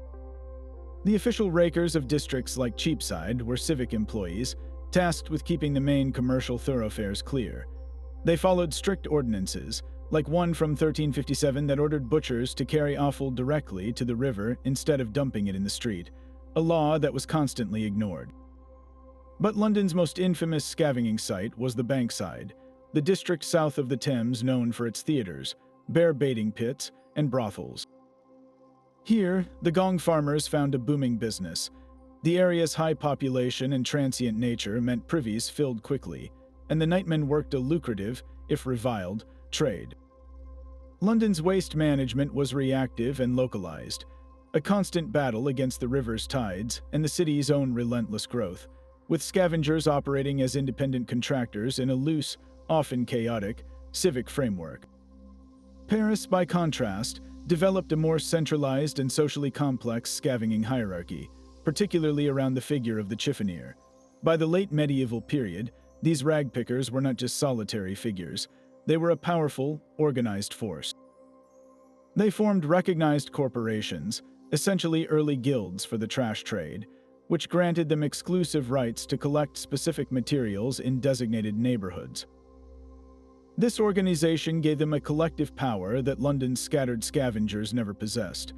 The official rakers of districts like Cheapside were civic employees, tasked with keeping the main commercial thoroughfares clear. They followed strict ordinances, like one from 1357 that ordered butchers to carry offal directly to the river instead of dumping it in the street, a law that was constantly ignored. But London's most infamous scavenging site was the Bankside, the district south of the Thames known for its theaters, bear baiting pits, and brothels. Here, the Gong farmers found a booming business. The area's high population and transient nature meant privies filled quickly, and the nightmen worked a lucrative, if reviled, trade. London's waste management was reactive and localized, a constant battle against the river's tides and the city's own relentless growth, with scavengers operating as independent contractors in a loose, often chaotic, civic framework. Paris, by contrast, developed a more centralized and socially complex scavenging hierarchy, particularly around the figure of the chiffonier. By the late medieval period, these ragpickers were not just solitary figures. They were a powerful, organized force. They formed recognized corporations, essentially early guilds for the trash trade, which granted them exclusive rights to collect specific materials in designated neighborhoods. This organization gave them a collective power that London's scattered scavengers never possessed.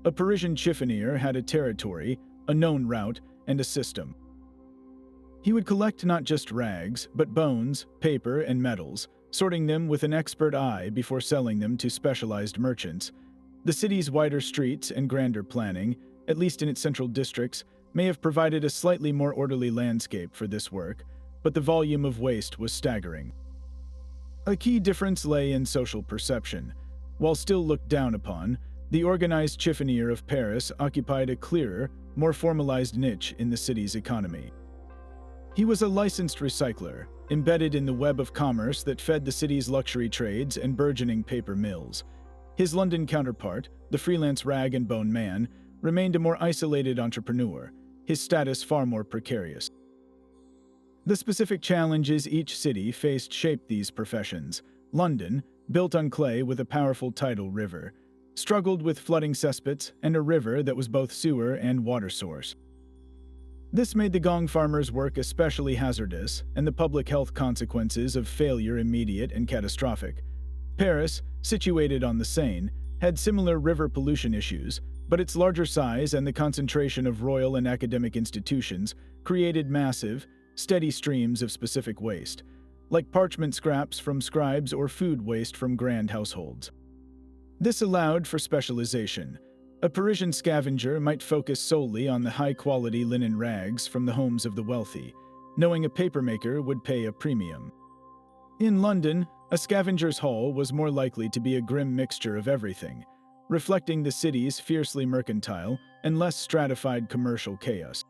A Parisian chiffonier had a territory, a known route, and a system. He would collect not just rags, but bones, paper, and metals, sorting them with an expert eye before selling them to specialized merchants. The city's wider streets and grander planning, at least in its central districts, may have provided a slightly more orderly landscape for this work, but the volume of waste was staggering. A key difference lay in social perception. While still looked down upon, the organized chiffonier of Paris occupied a clearer, more formalized niche in the city's economy. He was a licensed recycler, embedded in the web of commerce that fed the city's luxury trades and burgeoning paper mills. His London counterpart, the freelance rag and bone man, remained a more isolated entrepreneur, his status far more precarious. The specific challenges each city faced shaped these professions. London, built on clay with a powerful tidal river, struggled with flooding cesspits and a river that was both sewer and water source. This made the Gong farmers' work especially hazardous, and the public health consequences of failure immediate and catastrophic. Paris, situated on the Seine, had similar river pollution issues, but its larger size and the concentration of royal and academic institutions created massive, steady streams of specific waste, like parchment scraps from scribes or food waste from grand households. This allowed for specialization. A Parisian scavenger might focus solely on the high-quality linen rags from the homes of the wealthy, knowing a papermaker would pay a premium. In London, a scavenger's haul was more likely to be a grim mixture of everything, reflecting the city's fiercely mercantile and less stratified commercial chaos.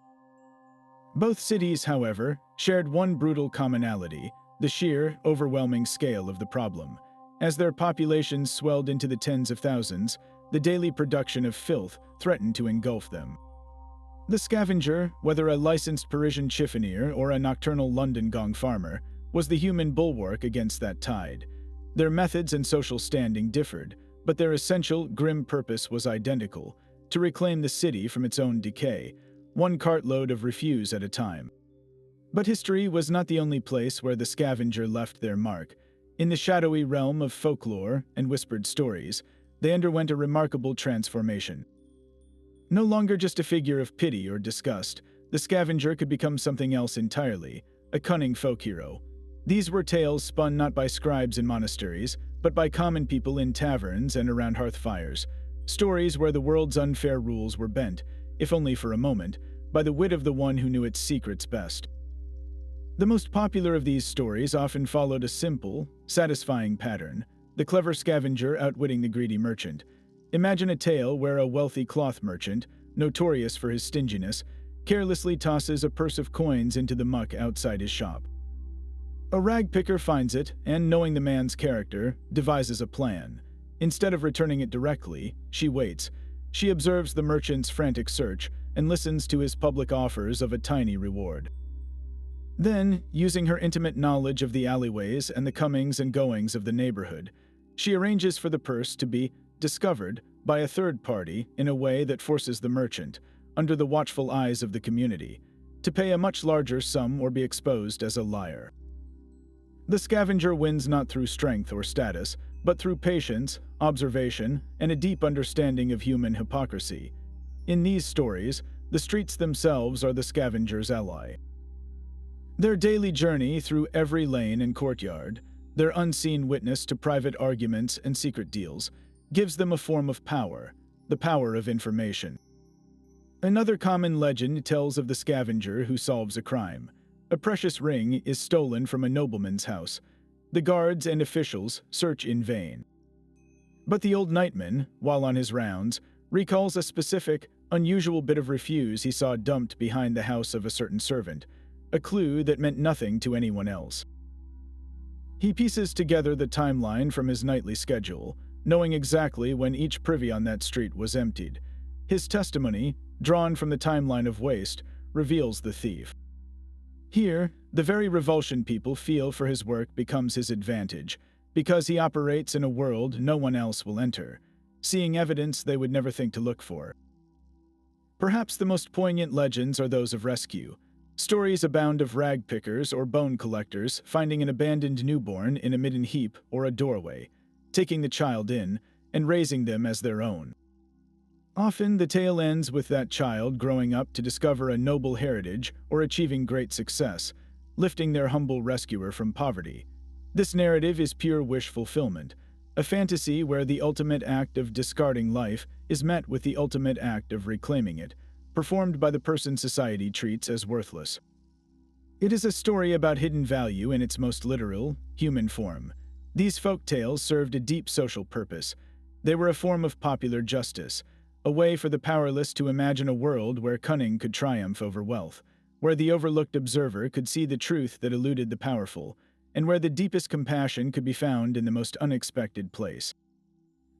Both cities, however, shared one brutal commonality: the sheer, overwhelming scale of the problem. As their populations swelled into the tens of thousands, the daily production of filth threatened to engulf them. The scavenger, whether a licensed Parisian chiffonier or a nocturnal London Gong farmer, was the human bulwark against that tide. Their methods and social standing differed, but their essential, grim purpose was identical: to reclaim the city from its own decay, one cartload of refuse at a time. But history was not the only place where the scavenger left their mark. In the shadowy realm of folklore and whispered stories, they underwent a remarkable transformation. No longer just a figure of pity or disgust, the scavenger could become something else entirely: a cunning folk hero. These were tales spun not by scribes in monasteries, but by common people in taverns and around hearth fires. Stories where the world's unfair rules were bent, if only for a moment, by the wit of the one who knew its secrets best. The most popular of these stories often followed a simple, satisfying pattern: the clever scavenger outwitting the greedy merchant. Imagine a tale where a wealthy cloth merchant, notorious for his stinginess, carelessly tosses a purse of coins into the muck outside his shop. A rag picker finds it and, knowing the man's character, devises a plan. Instead of returning it directly, she waits. She observes the merchant's frantic search and listens to his public offers of a tiny reward. Then, using her intimate knowledge of the alleyways and the comings and goings of the neighborhood, she arranges for the purse to be discovered by a third party in a way that forces the merchant, under the watchful eyes of the community, to pay a much larger sum or be exposed as a liar. The scavenger wins not through strength or status, but through patience, observation, and a deep understanding of human hypocrisy. In these stories, the streets themselves are the scavenger's ally. Their daily journey through every lane and courtyard, their unseen witness to private arguments and secret deals, gives them a form of power, the power of information. Another common legend tells of the scavenger who solves a crime. A precious ring is stolen from a nobleman's house. The guards and officials search in vain. But the old nightman, while on his rounds, recalls a specific, unusual bit of refuse he saw dumped behind the house of a certain servant, a clue that meant nothing to anyone else. He pieces together the timeline from his nightly schedule, knowing exactly when each privy on that street was emptied. His testimony, drawn from the timeline of waste, reveals the thief. Here, the very revulsion people feel for his work becomes his advantage, because he operates in a world no one else will enter, seeing evidence they would never think to look for. Perhaps the most poignant legends are those of rescue. Stories abound of rag pickers or bone collectors finding an abandoned newborn in a midden heap or a doorway, taking the child in, and raising them as their own. Often the tale ends with that child growing up to discover a noble heritage or achieving great success, lifting their humble rescuer from poverty. This narrative is pure wish fulfillment, a fantasy where the ultimate act of discarding life is met with the ultimate act of reclaiming it, performed by the person society treats as worthless. It is a story about hidden value in its most literal, human form. These folk tales served a deep social purpose. They were a form of popular justice, a way for the powerless to imagine a world where cunning could triumph over wealth, where the overlooked observer could see the truth that eluded the powerful, and where the deepest compassion could be found in the most unexpected place.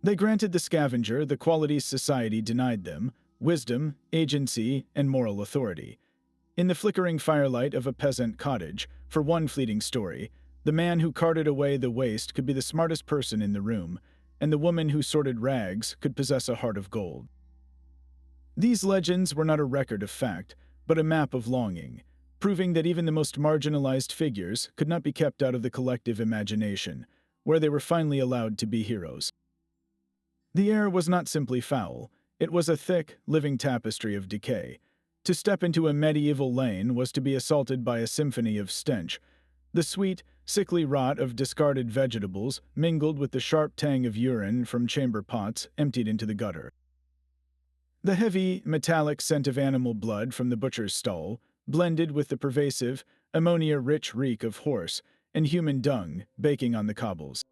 They granted the scavenger the qualities society denied them: wisdom, agency, and moral authority. In the flickering firelight of a peasant cottage, for one fleeting story, The man who carted away the waste could be the smartest person in the room, and the woman who sorted rags could possess a heart of gold. These legends were not a record of fact, but a map of longing, proving that even the most marginalized figures could not be kept out of the collective imagination, where they were finally allowed to be heroes. The air was not simply foul, it was a thick, living tapestry of decay. To step into a medieval lane was to be assaulted by a symphony of stench. The sweet, sickly rot of discarded vegetables mingled with the sharp tang of urine from chamber pots emptied into the gutter. The heavy, metallic scent of animal blood from the butcher's stall blended with the pervasive, ammonia-rich reek of horse and human dung baking on the cobbles.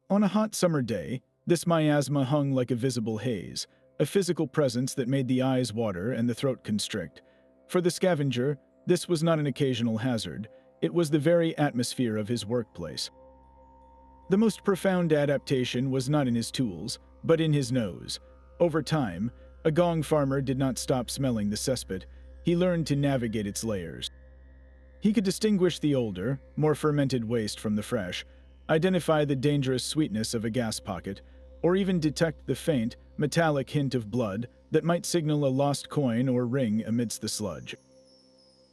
On a hot summer day, this miasma hung like a visible haze, a physical presence that made the eyes water and the throat constrict. For the scavenger, this was not an occasional hazard, it was the very atmosphere of his workplace. The most profound adaptation was not in his tools, but in his nose. Over time, a Gong farmer did not stop smelling the cesspit, he learned to navigate its layers. He could distinguish the older, more fermented waste from the fresh, identify the dangerous sweetness of a gas pocket, or even detect the faint, metallic hint of blood that might signal a lost coin or ring amidst the sludge.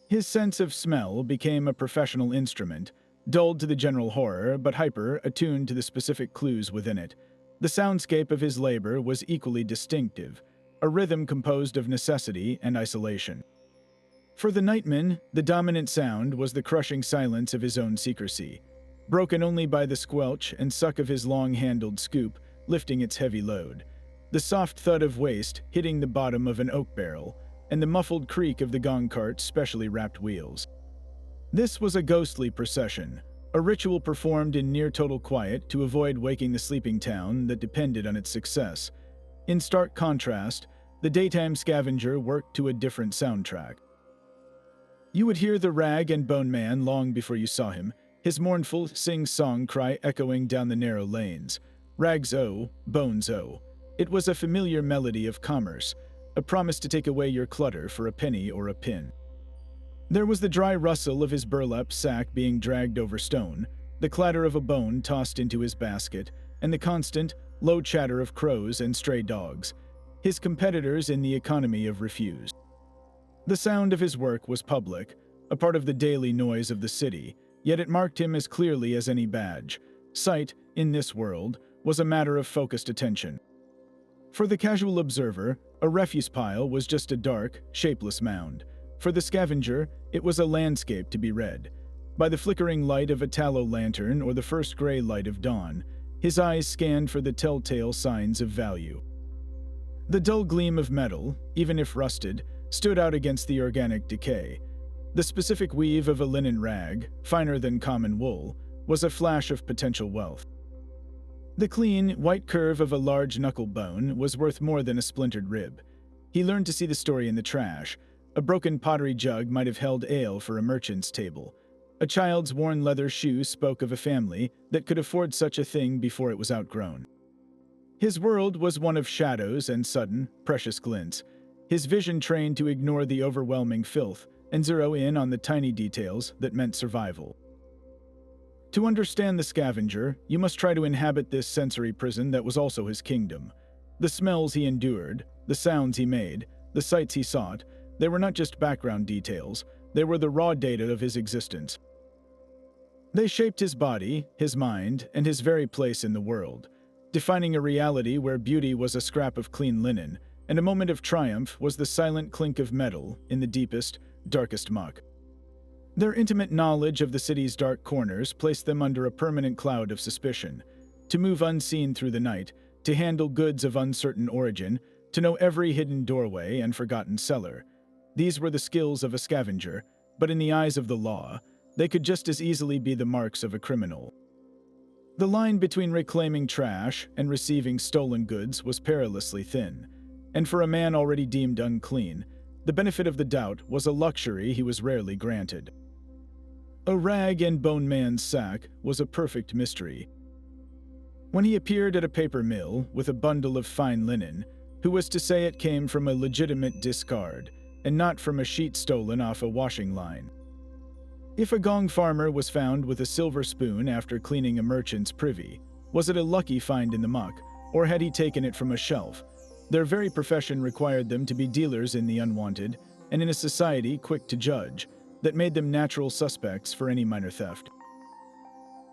His sense of smell became a professional instrument, dulled to the general horror but hyper-attuned to the specific clues within it. The soundscape of his labor was equally distinctive, a rhythm composed of necessity and isolation. For the nightman, the dominant sound was the crushing silence of his own secrecy, broken only by the squelch and suck of his long-handled scoop lifting its heavy load, the soft thud of waste hitting the bottom of an oak barrel, and the muffled creak of the Gong cart's specially wrapped wheels. This was a ghostly procession, a ritual performed in near-total quiet to avoid waking the sleeping town that depended on its success. In stark contrast, the daytime scavenger worked to a different soundtrack. You would hear the rag and bone man long before you saw him, his mournful sing-song cry echoing down the narrow lanes. Rags O, bones O. It was a familiar melody of commerce, a promise to take away your clutter for a penny or a pin. There was the dry rustle of his burlap sack being dragged over stone, the clatter of a bone tossed into his basket, and the constant, low chatter of crows and stray dogs, his competitors in the economy of refuse. The sound of his work was public, a part of the daily noise of the city, yet it marked him as clearly as any badge. Sight, in this world, was a matter of focused attention. For the casual observer, a refuse pile was just a dark, shapeless mound. For the scavenger, it was a landscape to be read. By the flickering light of a tallow lantern or the first gray light of dawn, his eyes scanned for the telltale signs of value. The dull gleam of metal, even if rusted, stood out against the organic decay. The specific weave of a linen rag, finer than common wool, was a flash of potential wealth. The clean, white curve of a large knuckle bone was worth more than a splintered rib. He learned to see the story in the trash. A broken pottery jug might have held ale for a merchant's table. A child's worn leather shoe spoke of a family that could afford such a thing before it was outgrown. His world was one of shadows and sudden, precious glints, his vision trained to ignore the overwhelming filth and zero in on the tiny details that meant survival. To understand the scavenger, you must try to inhabit this sensory prison that was also his kingdom. The smells he endured, the sounds he made, the sights he sought, they were not just background details, they were the raw data of his existence. They shaped his body, his mind, and his very place in the world, defining a reality where beauty was a scrap of clean linen, and a moment of triumph was the silent clink of metal in the deepest, darkest muck. Their intimate knowledge of the city's dark corners placed them under a permanent cloud of suspicion. To move unseen through the night, to handle goods of uncertain origin, to know every hidden doorway and forgotten cellar. These were the skills of a scavenger, but in the eyes of the law, they could just as easily be the marks of a criminal. The line between reclaiming trash and receiving stolen goods was perilously thin, and for a man already deemed unclean, the benefit of the doubt was a luxury he was rarely granted. A rag and bone man's sack was a perfect mystery. When he appeared at a paper mill with a bundle of fine linen, who was to say it came from a legitimate discard, and not from a sheet stolen off a washing line? If a Gong farmer was found with a silver spoon after cleaning a merchant's privy, was it a lucky find in the muck, or had he taken it from a shelf? Their very profession required them to be dealers in the unwanted, and in a society quick to judge, that made them natural suspects for any minor theft.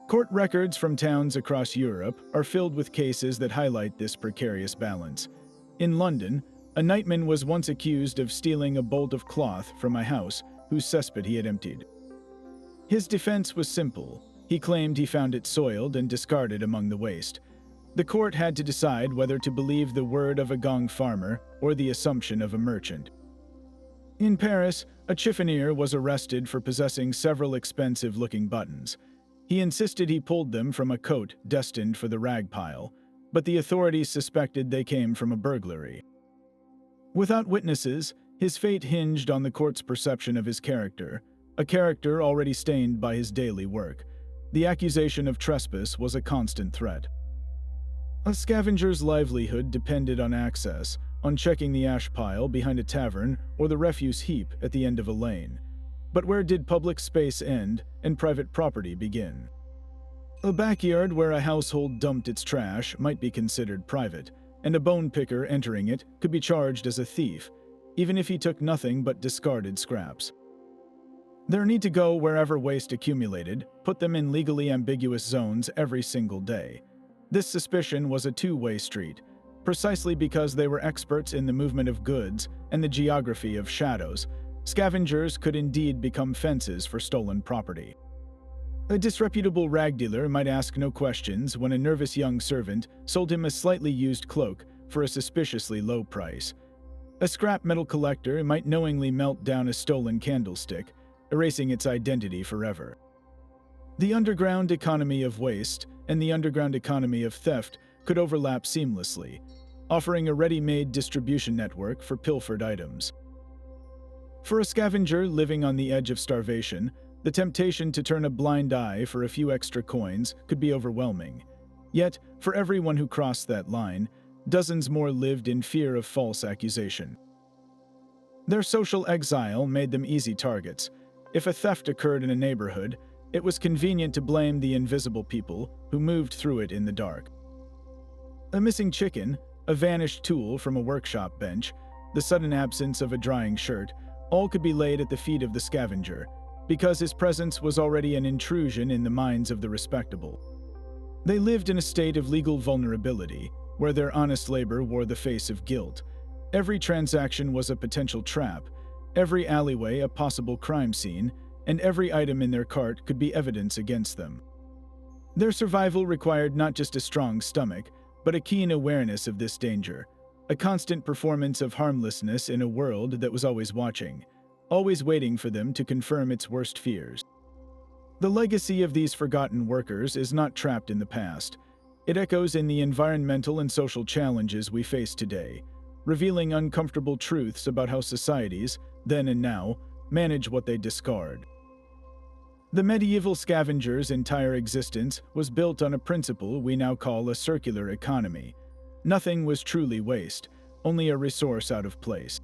Court records from towns across Europe are filled with cases that highlight this precarious balance. In London, a nightman was once accused of stealing a bolt of cloth from a house whose cesspit he had emptied. His defense was simple. He claimed he found it soiled and discarded among the waste. The court had to decide whether to believe the word of a Gong farmer or the assumption of a merchant. In Paris, a chiffonier was arrested for possessing several expensive-looking buttons. He insisted he pulled them from a coat destined for the rag pile, but the authorities suspected they came from a burglary. Without witnesses, his fate hinged on the court's perception of his character, a character already stained by his daily work. The accusation of trespass was a constant threat. A scavenger's livelihood depended on access, on checking the ash pile behind a tavern or the refuse heap at the end of a lane. But where did public space end and private property begin? A backyard where a household dumped its trash might be considered private, and a bone picker entering it could be charged as a thief, even if he took nothing but discarded scraps. Their need to go wherever waste accumulated put them in legally ambiguous zones every single day. This suspicion was a two-way street, precisely because they were experts in the movement of goods and the geography of shadows. Scavengers could indeed become fences for stolen property. A disreputable rag dealer might ask no questions when a nervous young servant sold him a slightly used cloak for a suspiciously low price. A scrap metal collector might knowingly melt down a stolen candlestick, erasing its identity forever. The underground economy of waste and the underground economy of theft could overlap seamlessly, offering a ready-made distribution network for pilfered items. For a scavenger living on the edge of starvation, the temptation to turn a blind eye for a few extra coins could be overwhelming. Yet, for everyone who crossed that line, dozens more lived in fear of false accusation. Their social exile made them easy targets. If a theft occurred in a neighborhood, it was convenient to blame the invisible people who moved through it in the dark. A missing chicken, a vanished tool from a workshop bench, the sudden absence of a drying shirt, all could be laid at the feet of the scavenger, because his presence was already an intrusion in the minds of the respectable. They lived in a state of legal vulnerability, where their honest labor wore the face of guilt. Every transaction was a potential trap, every alleyway a possible crime scene, and every item in their cart could be evidence against them. Their survival required not just a strong stomach, but a keen awareness of this danger, a constant performance of harmlessness in a world that was always watching, always waiting for them to confirm its worst fears. The legacy of these forgotten workers is not trapped in the past. It echoes in the environmental and social challenges we face today, revealing uncomfortable truths about how societies, then and now, manage what they discard. The medieval scavenger's entire existence was built on a principle we now call a circular economy. Nothing was truly waste, only a resource out of place.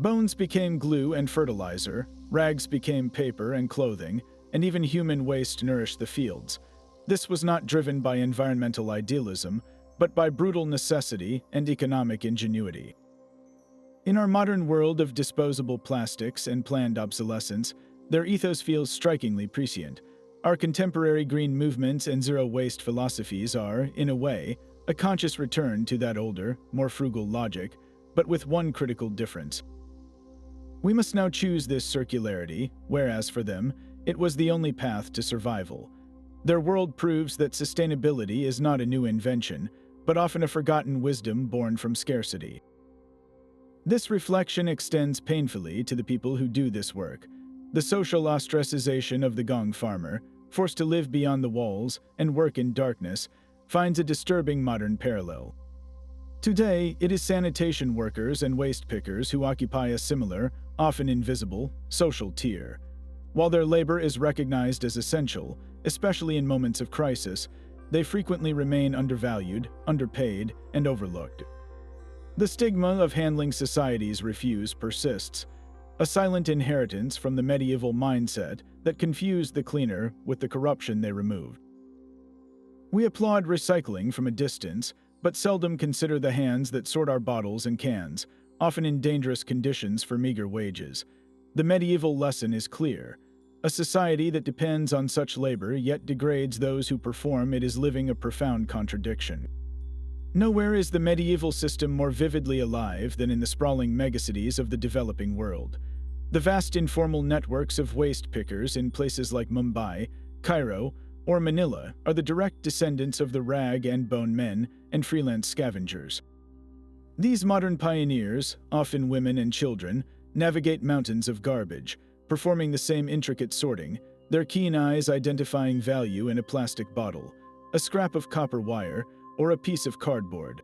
Bones became glue and fertilizer, rags became paper and clothing, and even human waste nourished the fields. This was not driven by environmental idealism, but by brutal necessity and economic ingenuity. In our modern world of disposable plastics and planned obsolescence, their ethos feels strikingly prescient. Our contemporary green movements and zero-waste philosophies are, in a way, a conscious return to that older, more frugal logic, but with one critical difference. We must now choose this circularity, whereas for them, it was the only path to survival. Their world proves that sustainability is not a new invention, but often a forgotten wisdom born from scarcity. This reflection extends painfully to the people who do this work. The social ostracization of the Gong farmer, forced to live beyond the walls and work in darkness, finds a disturbing modern parallel. Today, it is sanitation workers and waste pickers who occupy a similar, often invisible, social tier. While their labor is recognized as essential, especially in moments of crisis, they frequently remain undervalued, underpaid, and overlooked. The stigma of handling society's refuse persists. a silent inheritance from the medieval mindset that confused the cleaner with the corruption they removed. We applaud recycling from a distance, but seldom consider the hands that sort our bottles and cans, often in dangerous conditions for meager wages. The medieval lesson is clear. A society that depends on such labor yet degrades those who perform it is living a profound contradiction. Nowhere is the medieval system more vividly alive than in the sprawling megacities of the developing world. The vast informal networks of waste pickers in places like Mumbai, Cairo, or Manila are the direct descendants of the rag and bone men and freelance scavengers. These modern pioneers, often women and children, navigate mountains of garbage, performing the same intricate sorting, their keen eyes identifying value in a plastic bottle, a scrap of copper wire, or a piece of cardboard.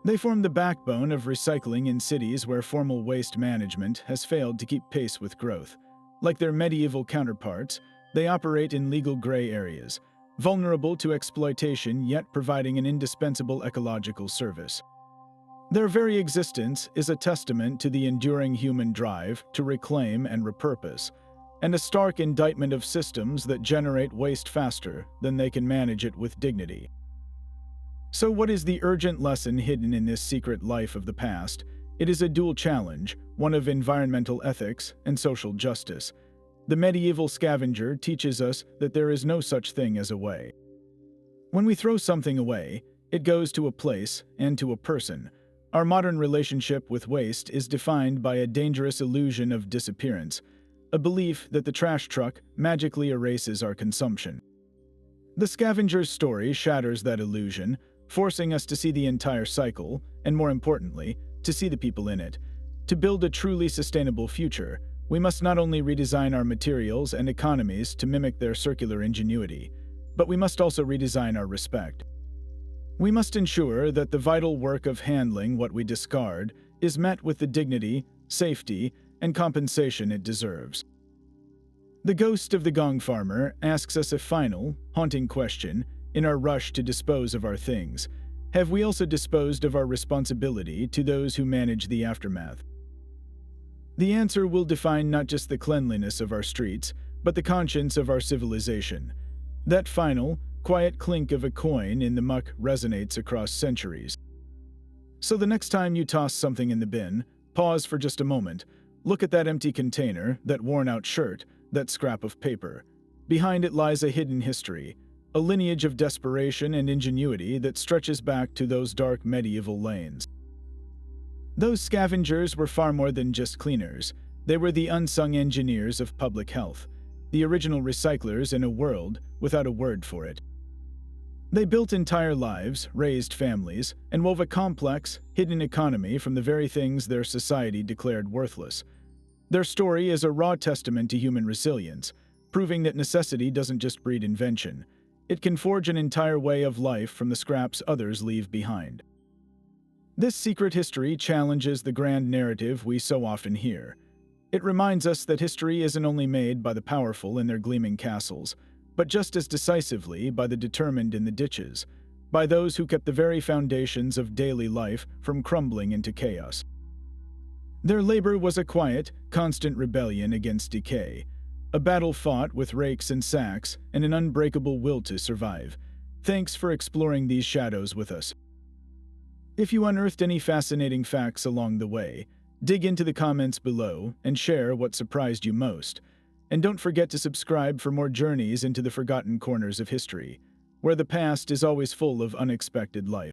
They form the backbone of recycling in cities where formal waste management has failed to keep pace with growth. Like their medieval counterparts, they operate in legal gray areas, vulnerable to exploitation yet providing an indispensable ecological service. Their very existence is a testament to the enduring human drive to reclaim and repurpose, and a stark indictment of systems that generate waste faster than they can manage it with dignity. So what is the urgent lesson hidden in this secret life of the past? It is a dual challenge, one of environmental ethics and social justice. The medieval scavenger teaches us that there is no such thing as a way. When we throw something away, it goes to a place and to a person. Our modern relationship with waste is defined by a dangerous illusion of disappearance, a belief that the trash truck magically erases our consumption. The scavenger's story shatters that illusion, forcing us to see the entire cycle, and more importantly, to see the people in it. To build a truly sustainable future, we must not only redesign our materials and economies to mimic their circular ingenuity, but we must also redesign our respect. We must ensure that the vital work of handling what we discard is met with the dignity, safety, and compensation it deserves. The ghost of the Gong farmer asks us a final, haunting question in our rush to dispose of our things. Have we also disposed of our responsibility to those who manage the aftermath? The answer will define not just the cleanliness of our streets, but the conscience of our civilization. That final, quiet clink of a coin in the muck resonates across centuries. So the next time you toss something in the bin, pause for just a moment. Look at that empty container, that worn-out shirt, that scrap of paper. Behind it lies a hidden history, a lineage of desperation and ingenuity that stretches back to those dark medieval lanes. Those scavengers were far more than just cleaners. They were the unsung engineers of public health, the original recyclers in a world without a word for it. They built entire lives, raised families, and wove a complex, hidden economy from the very things their society declared worthless. Their story is a raw testament to human resilience, proving that necessity doesn't just breed invention. It can forge an entire way of life from the scraps others leave behind. This secret history challenges the grand narrative we so often hear. It reminds us that history isn't only made by the powerful in their gleaming castles, but just as decisively by the determined in the ditches, by those who kept the very foundations of daily life from crumbling into chaos. Their labor was a quiet, constant rebellion against decay, a battle fought with rakes and sacks, and an unbreakable will to survive. Thanks for exploring these shadows with us. If you unearthed any fascinating facts along the way, dig into the comments below and share what surprised you most. And don't forget to subscribe for more journeys into the forgotten corners of history, where the past is always full of unexpected life.